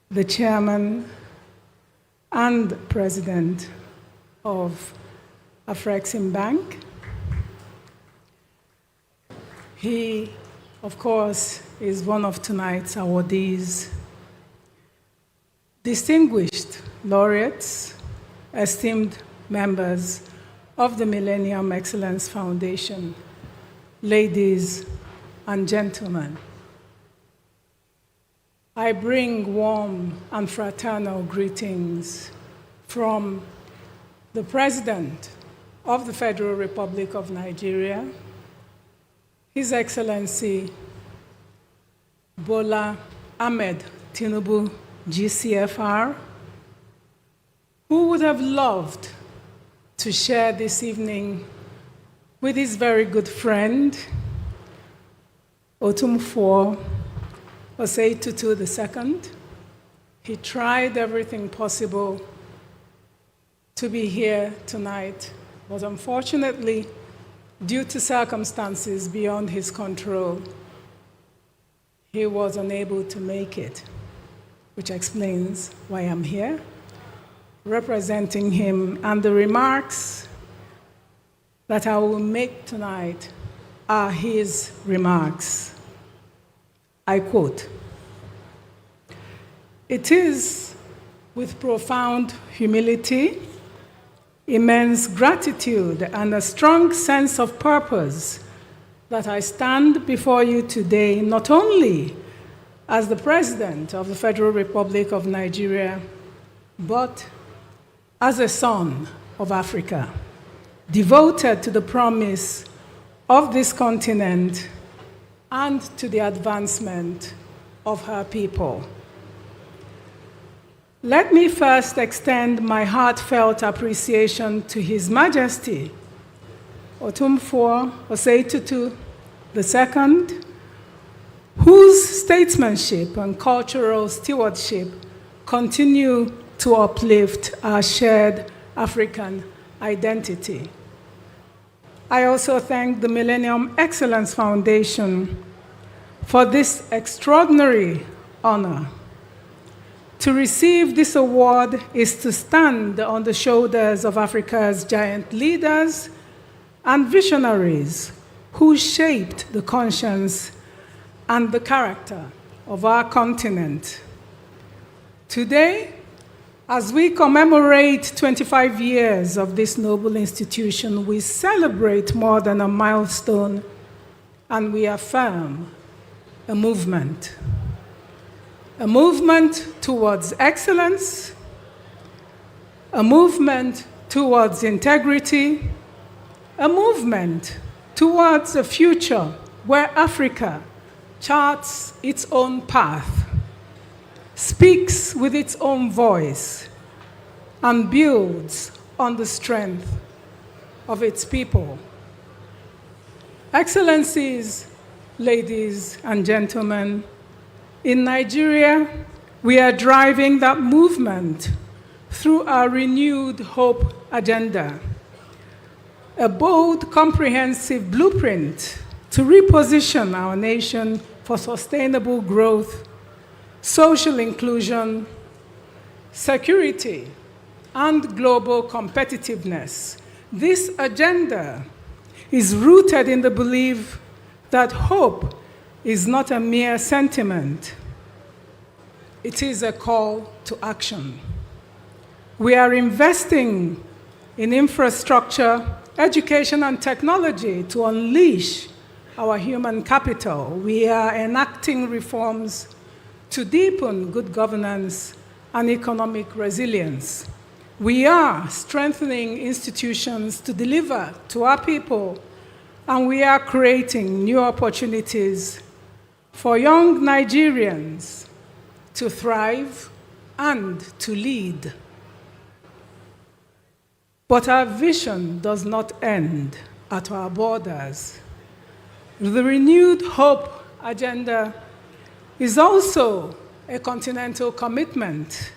the chairman and president of Afrexim Bank. He, of course, is one of tonight's awardees. distinguished laureates, esteemed members of the Millennium Excellence Foundation, ladies and gentlemen, I bring warm and fraternal greetings from the President of the Federal Republic of Nigeria, His Excellency Bola Ahmed TINOBU, GCFR, who would have loved to share this evening with his very good friend, OTUMFUO Osei Tutu II. He tried everything possible to be here tonight, but unfortunately, due to circumstances beyond his control, he was unable to make it, which explains why I'm here, representing him, and the remarks that I will make tonight are his remarks. I quote, "It is with profound humility, immense gratitude, and a strong sense of purpose that I stand before you today, not only as the President of the Federal Republic of Nigeria, but as a son of Africa, devoted to the promise of this continent and to the advancement of her people. Let me first extend my heartfelt appreciation to His Majesty, OTUMFUO Osei Tutu II, whose statesmanship and cultural stewardship continue to uplift our shared African identity. I also thank the Millennium Excellence Foundation for this extraordinary honor. To receive this award is to stand on the shoulders of Africa's giant leaders and visionaries who shaped the conscience and the character of our continent. Today, as we commemorate 25 years of this noble institution, we celebrate more than a milestone, and we affirm a movement towards excellence, a movement towards integrity, a movement towards a future where Africa charts its own path, speaks with its own voice, and builds on the strength of its people. Excellencies, ladies and gentlemen, in Nigeria, we are driving that movement through our renewed hope agenda, a bold, comprehensive blueprint to reposition our nation for sustainable growth, social inclusion, security, and global competitiveness. This agenda is rooted in the belief that hope is not a mere sentiment. It is a call to action. We are investing in infrastructure, education, and technology to unleash our human capital. We are enacting reforms to deepen good governance and economic resilience. We are strengthening institutions to deliver to our people, and we are creating new opportunities for young Nigerians to thrive and to lead. But our vision does not end at our borders. The renewed hope agenda is also a continental commitment.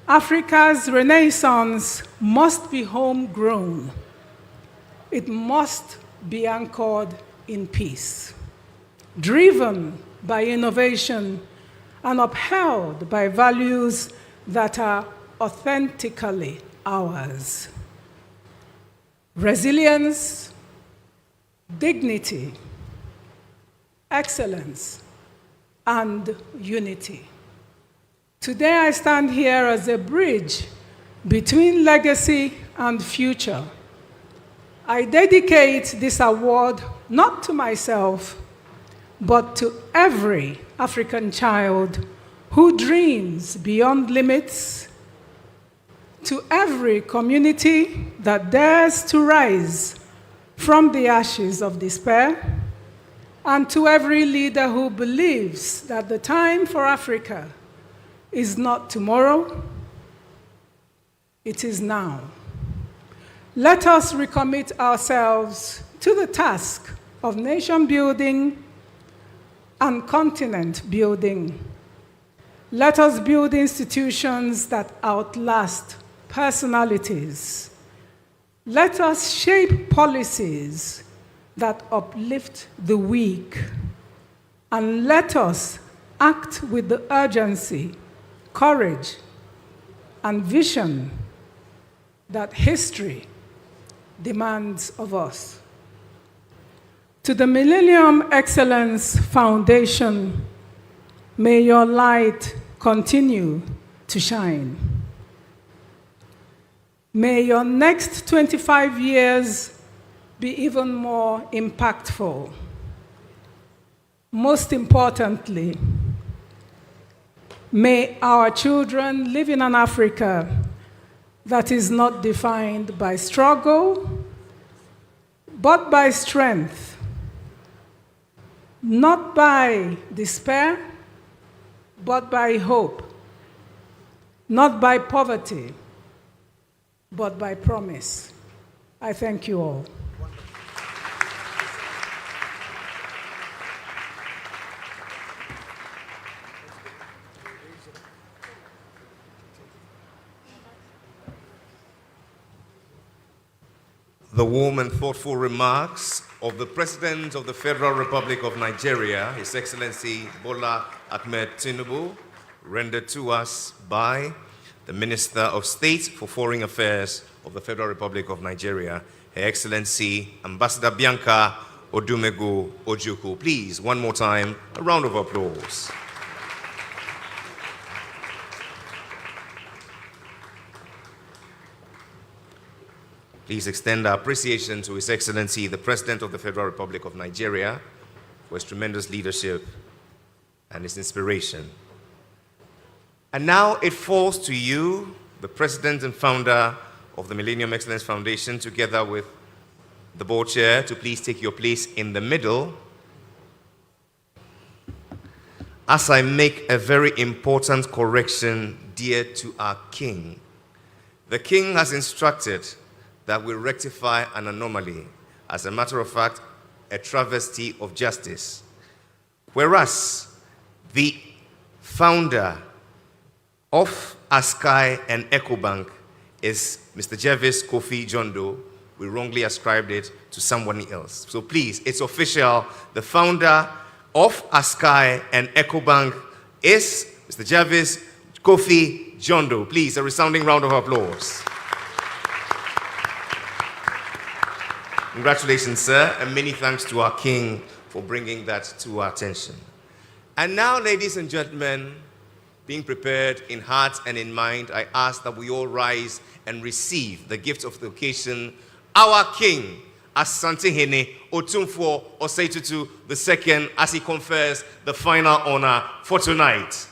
Africa's renaissance must be homegrown. It must be anchored in peace, driven by innovation, and upheld by values that are authentically ours. Resilience, dignity, excellence, and unity. Today I stand here as a bridge between legacy and future. I dedicate this award not to myself, but to every African child who dreams beyond limits, to every community that dares to rise from the ashes of despair, and to every leader who believes that the time for Africa is not tomorrow, it is now. Let us recommit ourselves to the task of nation building and continent building. Let us build institutions that outlast personalities. Let us shape policies that uplift the weak. And let us act with the urgency, courage, and vision that history demands of us. To the Millennium Excellence Foundation, may your light continue to shine. May your next 25 years be even more impactful. Most importantly, may our children live in an Africa that is not defined by struggle, but by strength, not by despair, but by hope, not by poverty, but by promise. I thank you all. The warm and thoughtful remarks of the President of the Federal Republic of Nigeria, His Excellency Bola Ahmed Tinubu, rendered to us by the Minister of State for Foreign Affairs of the Federal Republic of Nigeria, Her Excellency Ambassador Bianca Odumegu Ojukwu. Please, one more time, a round of applause. Please extend our appreciation to His Excellency, the President of the Federal Republic of Nigeria, for his tremendous leadership and his inspiration. And now it falls to you, the President and founder of the Millennium Excellence Foundation, together with the board chair, to please take your place in the middle as I make a very important correction dear to our King. The King has instructed that we rectify an anomaly, as a matter of fact, a travesty of justice. Whereas the founder of ASCAI and EcoBank is Mr. Jer Kofi Jondo, we wrongly ascribed it to someone else. So please, it's official. The founder of ASCAI and EcoBank is Mr. Jer Kofi Jondo. Please, a resounding round of applause. Congratulations, sir, and many thanks to our King for bringing that to our attention. And now, ladies and gentlemen, being prepared in heart and in mind, I ask that we all rise and receive the gift of the occasion, our King, ASANTEHENE OTUMFUO OSEI TUTU II, as he confers the final honor for tonight.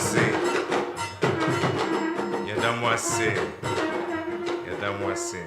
Yedamwase. Yedamwase. Yedamwase.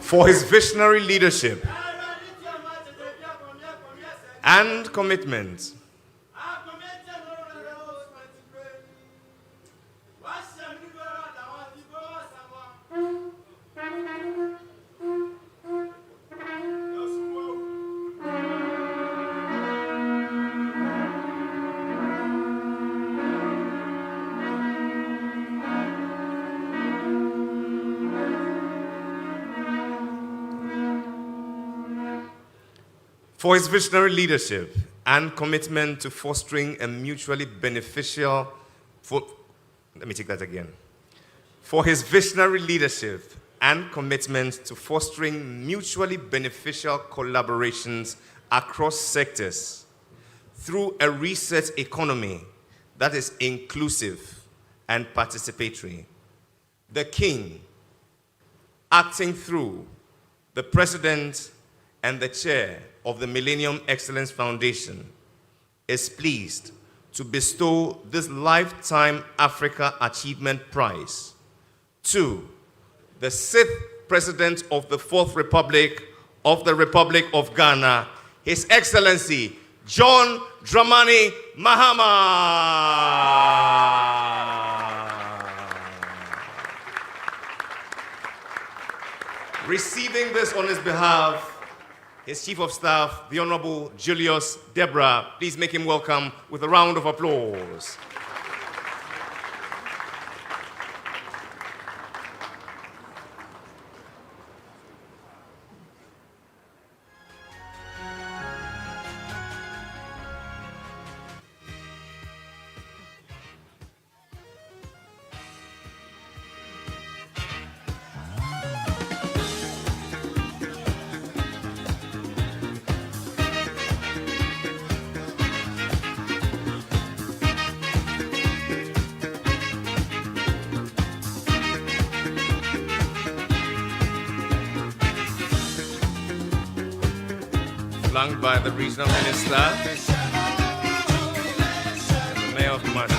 For his visionary leadership and commitment for his visionary leadership and commitment to fostering a mutually beneficial, for his visionary leadership and commitment to fostering mutually beneficial collaborations across sectors through a research economy that is inclusive and participatory. The King, acting through the President and the Chair of the Millennium Excellence Foundation, is pleased to bestow this Lifetime Africa Achievement Prize to the 6th President of the 4th Republic of the Republic of Ghana, His Excellency John Dramani Mahama. Receiving this on his behalf, his Chief of Staff, the Honorable Julius Debra. Please make him welcome with a round of applause. Flanked by the regional minister and the mayor of Kumasi.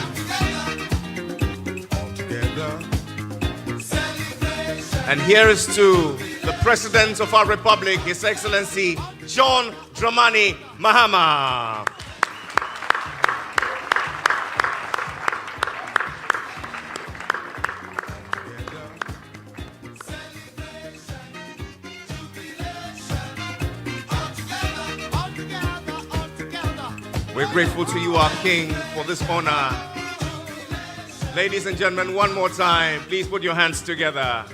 And here is to the President of our Republic, His Excellency John Dramani Mahama. We're grateful to you, our King, for this honor. Ladies and gentlemen, one more time, please put your hands together.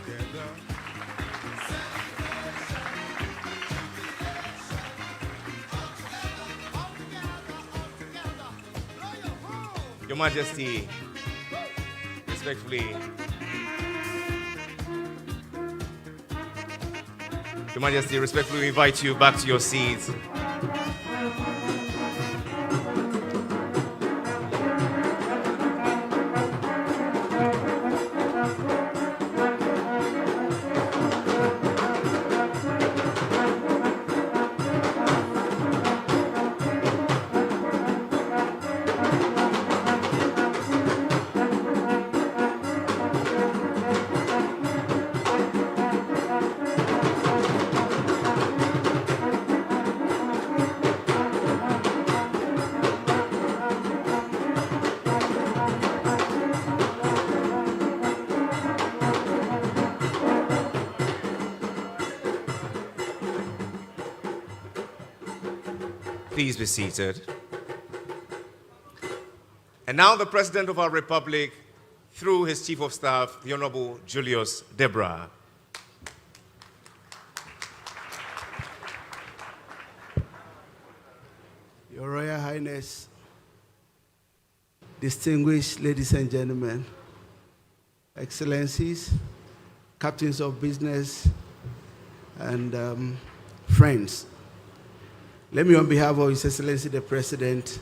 Your Majesty, respectfully. Your Majesty, respectfully invite you back to your seats. Please be seated. And now the President of our Republic, through his Chief of Staff, the Honorable Julius Debra. Your Royal Highness, distinguished ladies and gentlemen, Excellencies, captains of business, and friends. Let me, on behalf of His Excellency the President,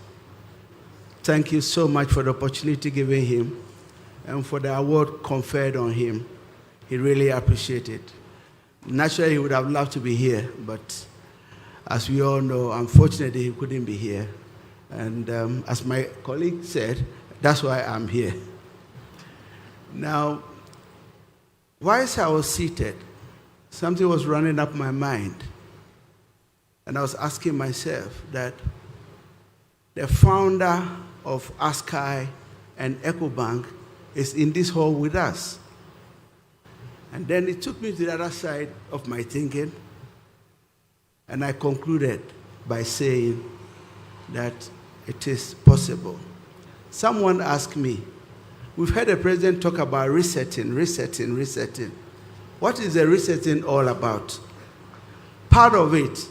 thank you so much for the opportunity given him and for the award conferred on him. He really appreciated it. Naturally, he would have loved to be here, but as we all know, unfortunately, he couldn't be here. And as my colleague said, that's why I'm here. Now, whilst I was seated, something was running up my mind. And I was asking myself that the founder of ASCAI and EcoBank is in this hall with us. And then it took me to the other side of my thinking, and I concluded by saying that it is possible. Someone asked me, we've heard the president talk about resetting. What is the resetting all about? Part of it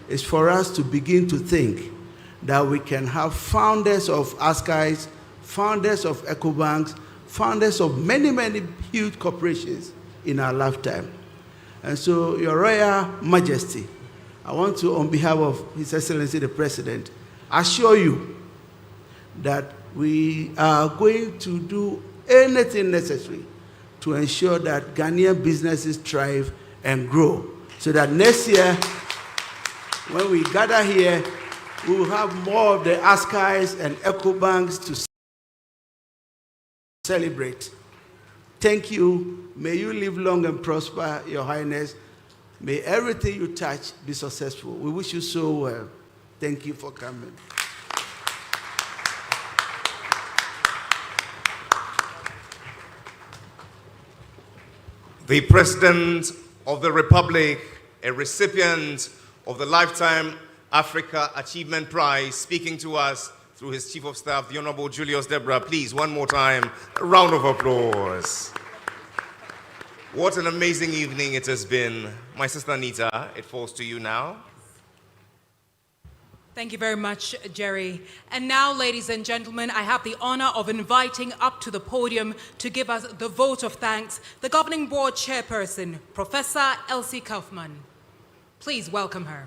is for us to begin to think that we can have founders of ASCAIs, founders of EcoBanks, founders of many, many huge corporations in our lifetime. And so, Your Royal Majesty, I want to, on behalf of His Excellency the President, assure you that we are going to do anything necessary to ensure that Ghanaian businesses thrive and grow, so that next year, when we gather here, we will have more of the ASCAIs and EcoBanks to celebrate. Thank you. May you live long and prosper, Your Highness. May everything you touch be successful. We wish you so well. Thank you for coming. The President of the Republic, a recipient of the Lifetime Africa Achievement Prize, speaking to us through his Chief of Staff, the Honorable Julius Debra. Please, one more time, a round of applause. What an amazing evening it has been. My sister Anita, it falls to you now. Thank you very much, Jerry. And now, ladies and gentlemen, I have the honor of inviting up to the podium to give us the vote of thanks, the Governing Board Chairperson, Professor Elsie Kaufman. Please welcome her.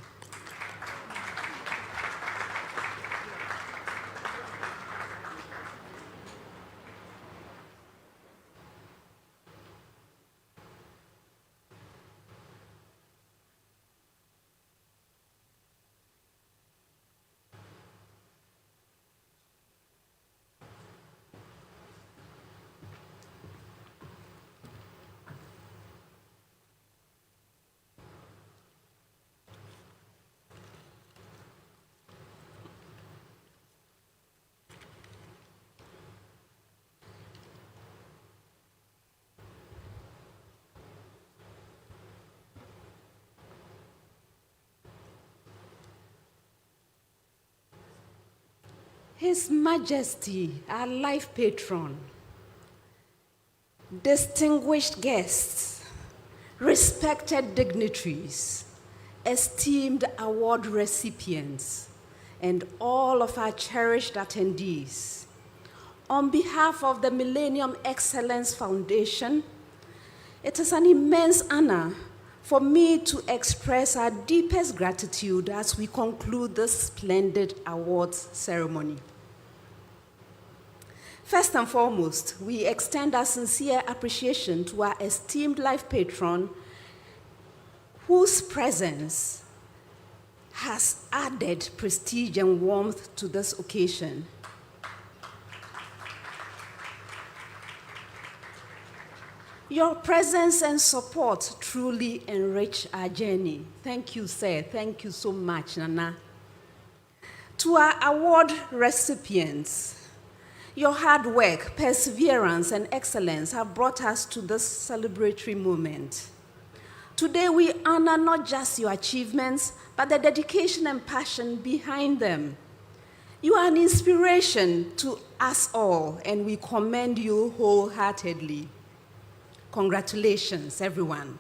His Majesty, our life patron, distinguished guests, respected dignitaries, esteemed award recipients, and all of our cherished attendees, on behalf of the Millennium Excellence Foundation, it is an immense honor for me to express our deepest gratitude as we conclude this splendid awards ceremony. First and foremost, we extend our sincere appreciation to our esteemed life patron, whose presence has added prestige and warmth to this occasion. Your presence and support truly enrich our journey. Thank you, sir. Thank you so much, Nana. To our award recipients, your hard work, perseverance, and excellence have brought us to this celebratory moment. Today, we honor not just your achievements, but the dedication and passion behind them. You are an inspiration to us all, and we commend you wholeheartedly. Congratulations, everyone.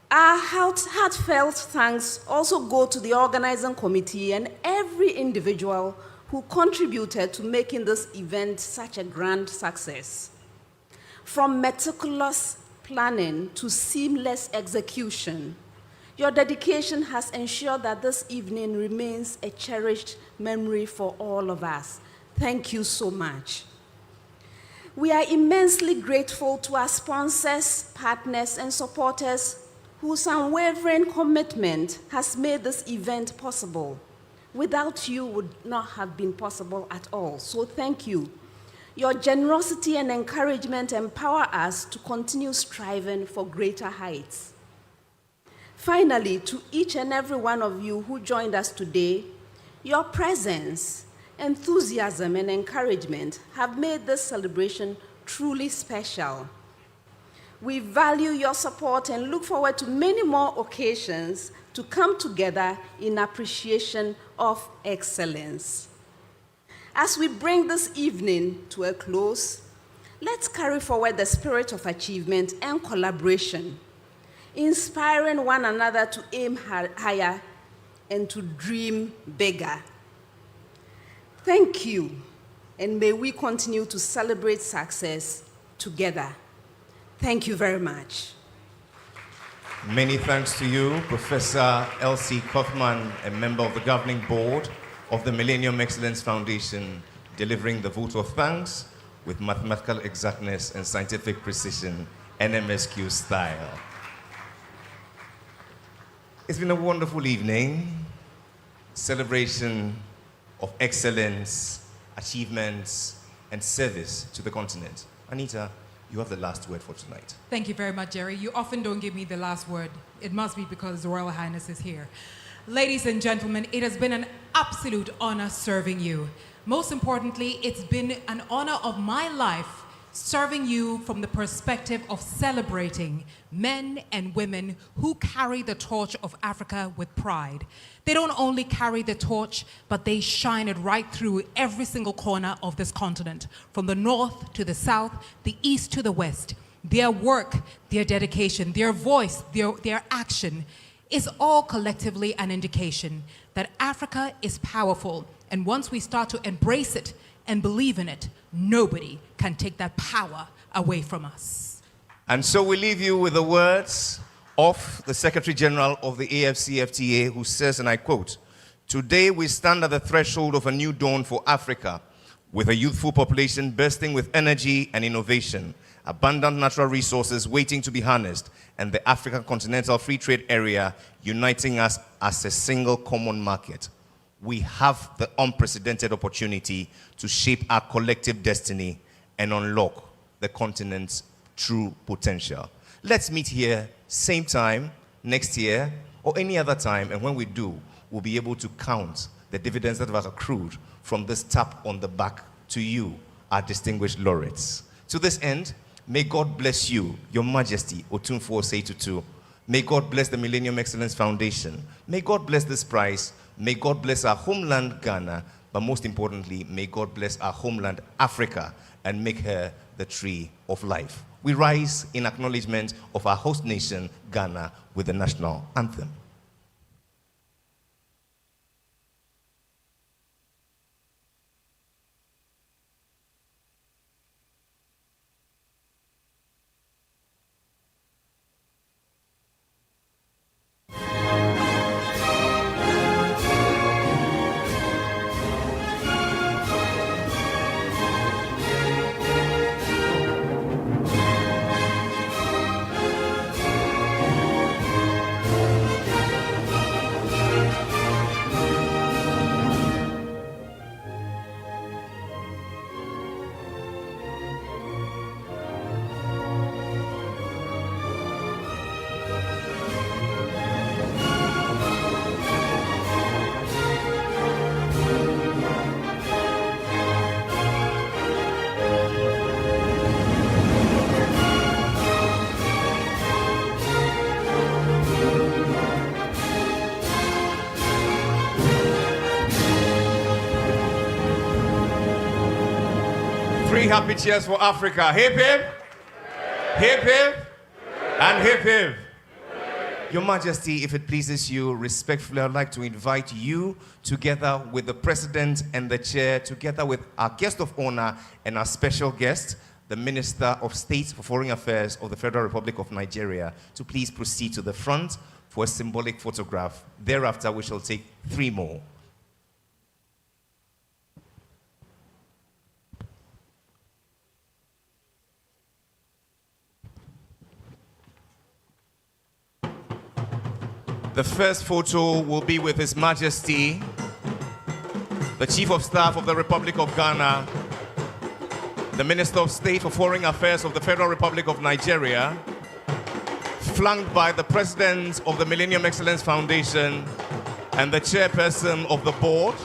Our heartfelt thanks also go to the organizing committee and every individual who contributed to making this event such a grand success. From meticulous planning to seamless execution, your dedication has ensured that this evening remains a cherished memory for all of us. Thank you so much. We are immensely grateful to our sponsors, partners, and supporters whose unwavering commitment has made this event possible. Without you, would not have been possible at all. So thank you. Your generosity and encouragement empower us to continue striving for greater heights. Finally, to each and every one of you who joined us today, your presence, enthusiasm, and encouragement have made this celebration truly special. We value your support and look forward to many more occasions to come together in appreciation of excellence. As we bring this evening to a close, let's carry forward the spirit of achievement and collaboration, inspiring one another to aim higher and to dream bigger. Thank you, and may we continue to celebrate success together. Thank you very much. Many thanks to you, Professor Elsie Kaufman, a member of the governing board of the Millennium Excellence Foundation, delivering the vote of thanks with mathematical exactness and scientific precision, NMSQ style. It's been a wonderful evening, celebration of excellence, achievements, and service to the continent. Anita, you have the last word for tonight. Thank you very much, Jerry. You often don't give me the last word. It must be because the Royal Highness is here. Ladies and gentlemen, it has been an absolute honor serving you. Most importantly, it's been an honor of my life serving you from the perspective of celebrating men and women who carry the torch of Africa with pride. They don't only carry the torch, but they shine it right through every single corner of this continent, from the north to the south, the east to the west. Their work, their dedication, their voice, their action is all collectively an indication that Africa is powerful. And once we start to embrace it and believe in it, nobody can take that power away from us. And so we leave you with the words of the Secretary General of the AFCFTA, who says, and I quote, "Today we stand at the threshold of a new dawn for Africa, with a youthful population bursting with energy and innovation, abundant natural resources waiting to be harnessed, and the African Continental Free Trade Area uniting us as a single common market. We have the unprecedented opportunity to shape our collective destiny and unlock the continent's true potential." Let's meet here, same time, next year, or any other time, and when we do, we'll be able to count the dividends that have accrued from this tap on the back to you, our distinguished laureates. To this end, may God bless you, Your Majesty, OTUMFUO OSEI TUTU. May God bless the Millennium Excellence Foundation. May God bless this prize. May God bless our homeland, Ghana, but most importantly, may God bless our homeland, Africa, and make her the tree of life. We rise in acknowledgement of our host nation, Ghana, with the national anthem. Three happy cheers for Africa. Hip hip, hip hip, and hip hip. Your Majesty, if it pleases you, respectfully, I'd like to invite you, together with the President and the Chair, together with our guest of honor and our special guest, the Minister of State for Foreign Affairs of the Federal Republic of Nigeria, to please proceed to the front for a symbolic photograph. Thereafter, we shall take 3 more. The first photo will be with His Majesty, the Chief of Staff of the Republic of Ghana, the Minister of State for Foreign Affairs of the Federal Republic of Nigeria, flanked by the President of the Millennium Excellence Foundation and the Chairperson of the Board.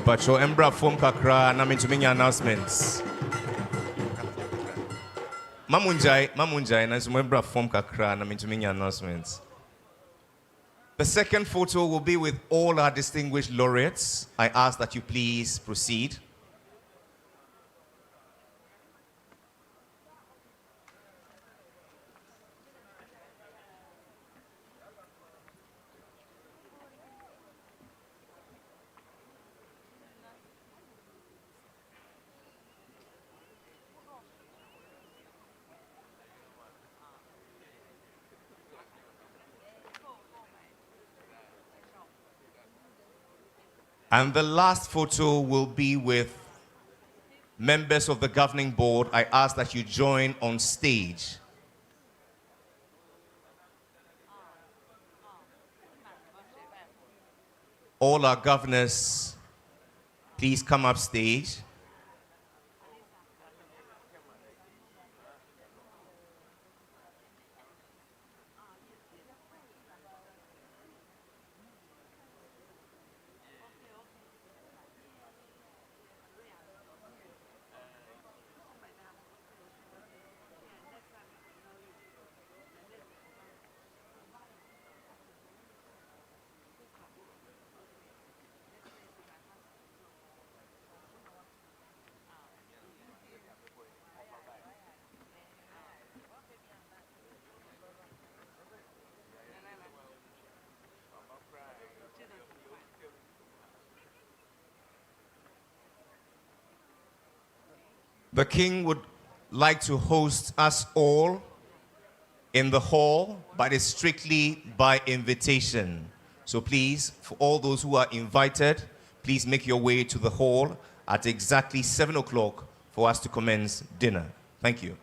Pacho Embra Fom Kakra na mintuminya announcements. Mamunjai na Embra Fom Kakra na mintuminya announcements. The second photo will be with all our distinguished laureates. I ask that you please proceed. And the last photo will be with members of the governing board. I ask that you join on stage. All our governors, please come up stage. The King would like to host us all in the hall, but it's strictly by invitation. So please, for all those who are invited, please make your way to the hall at exactly 7 o'clock for us to commence dinner. Thank you.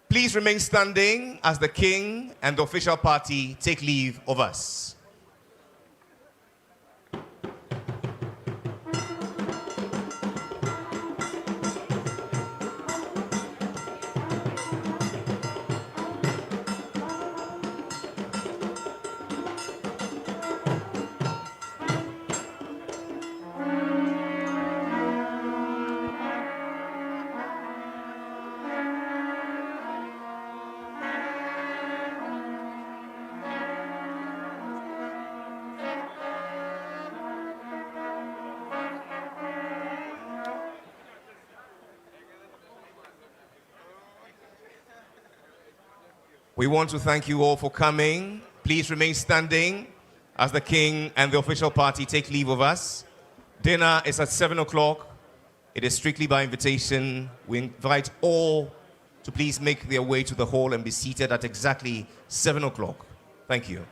Please remain standing as the King and the official party take leave of us. We want to thank you all for coming. Please remain standing as the King and the official party take leave of us. Dinner is at 7 o'clock. It is strictly by invitation. We invite all to please make their way to the hall and be seated at exactly 7 o'clock. Thank you.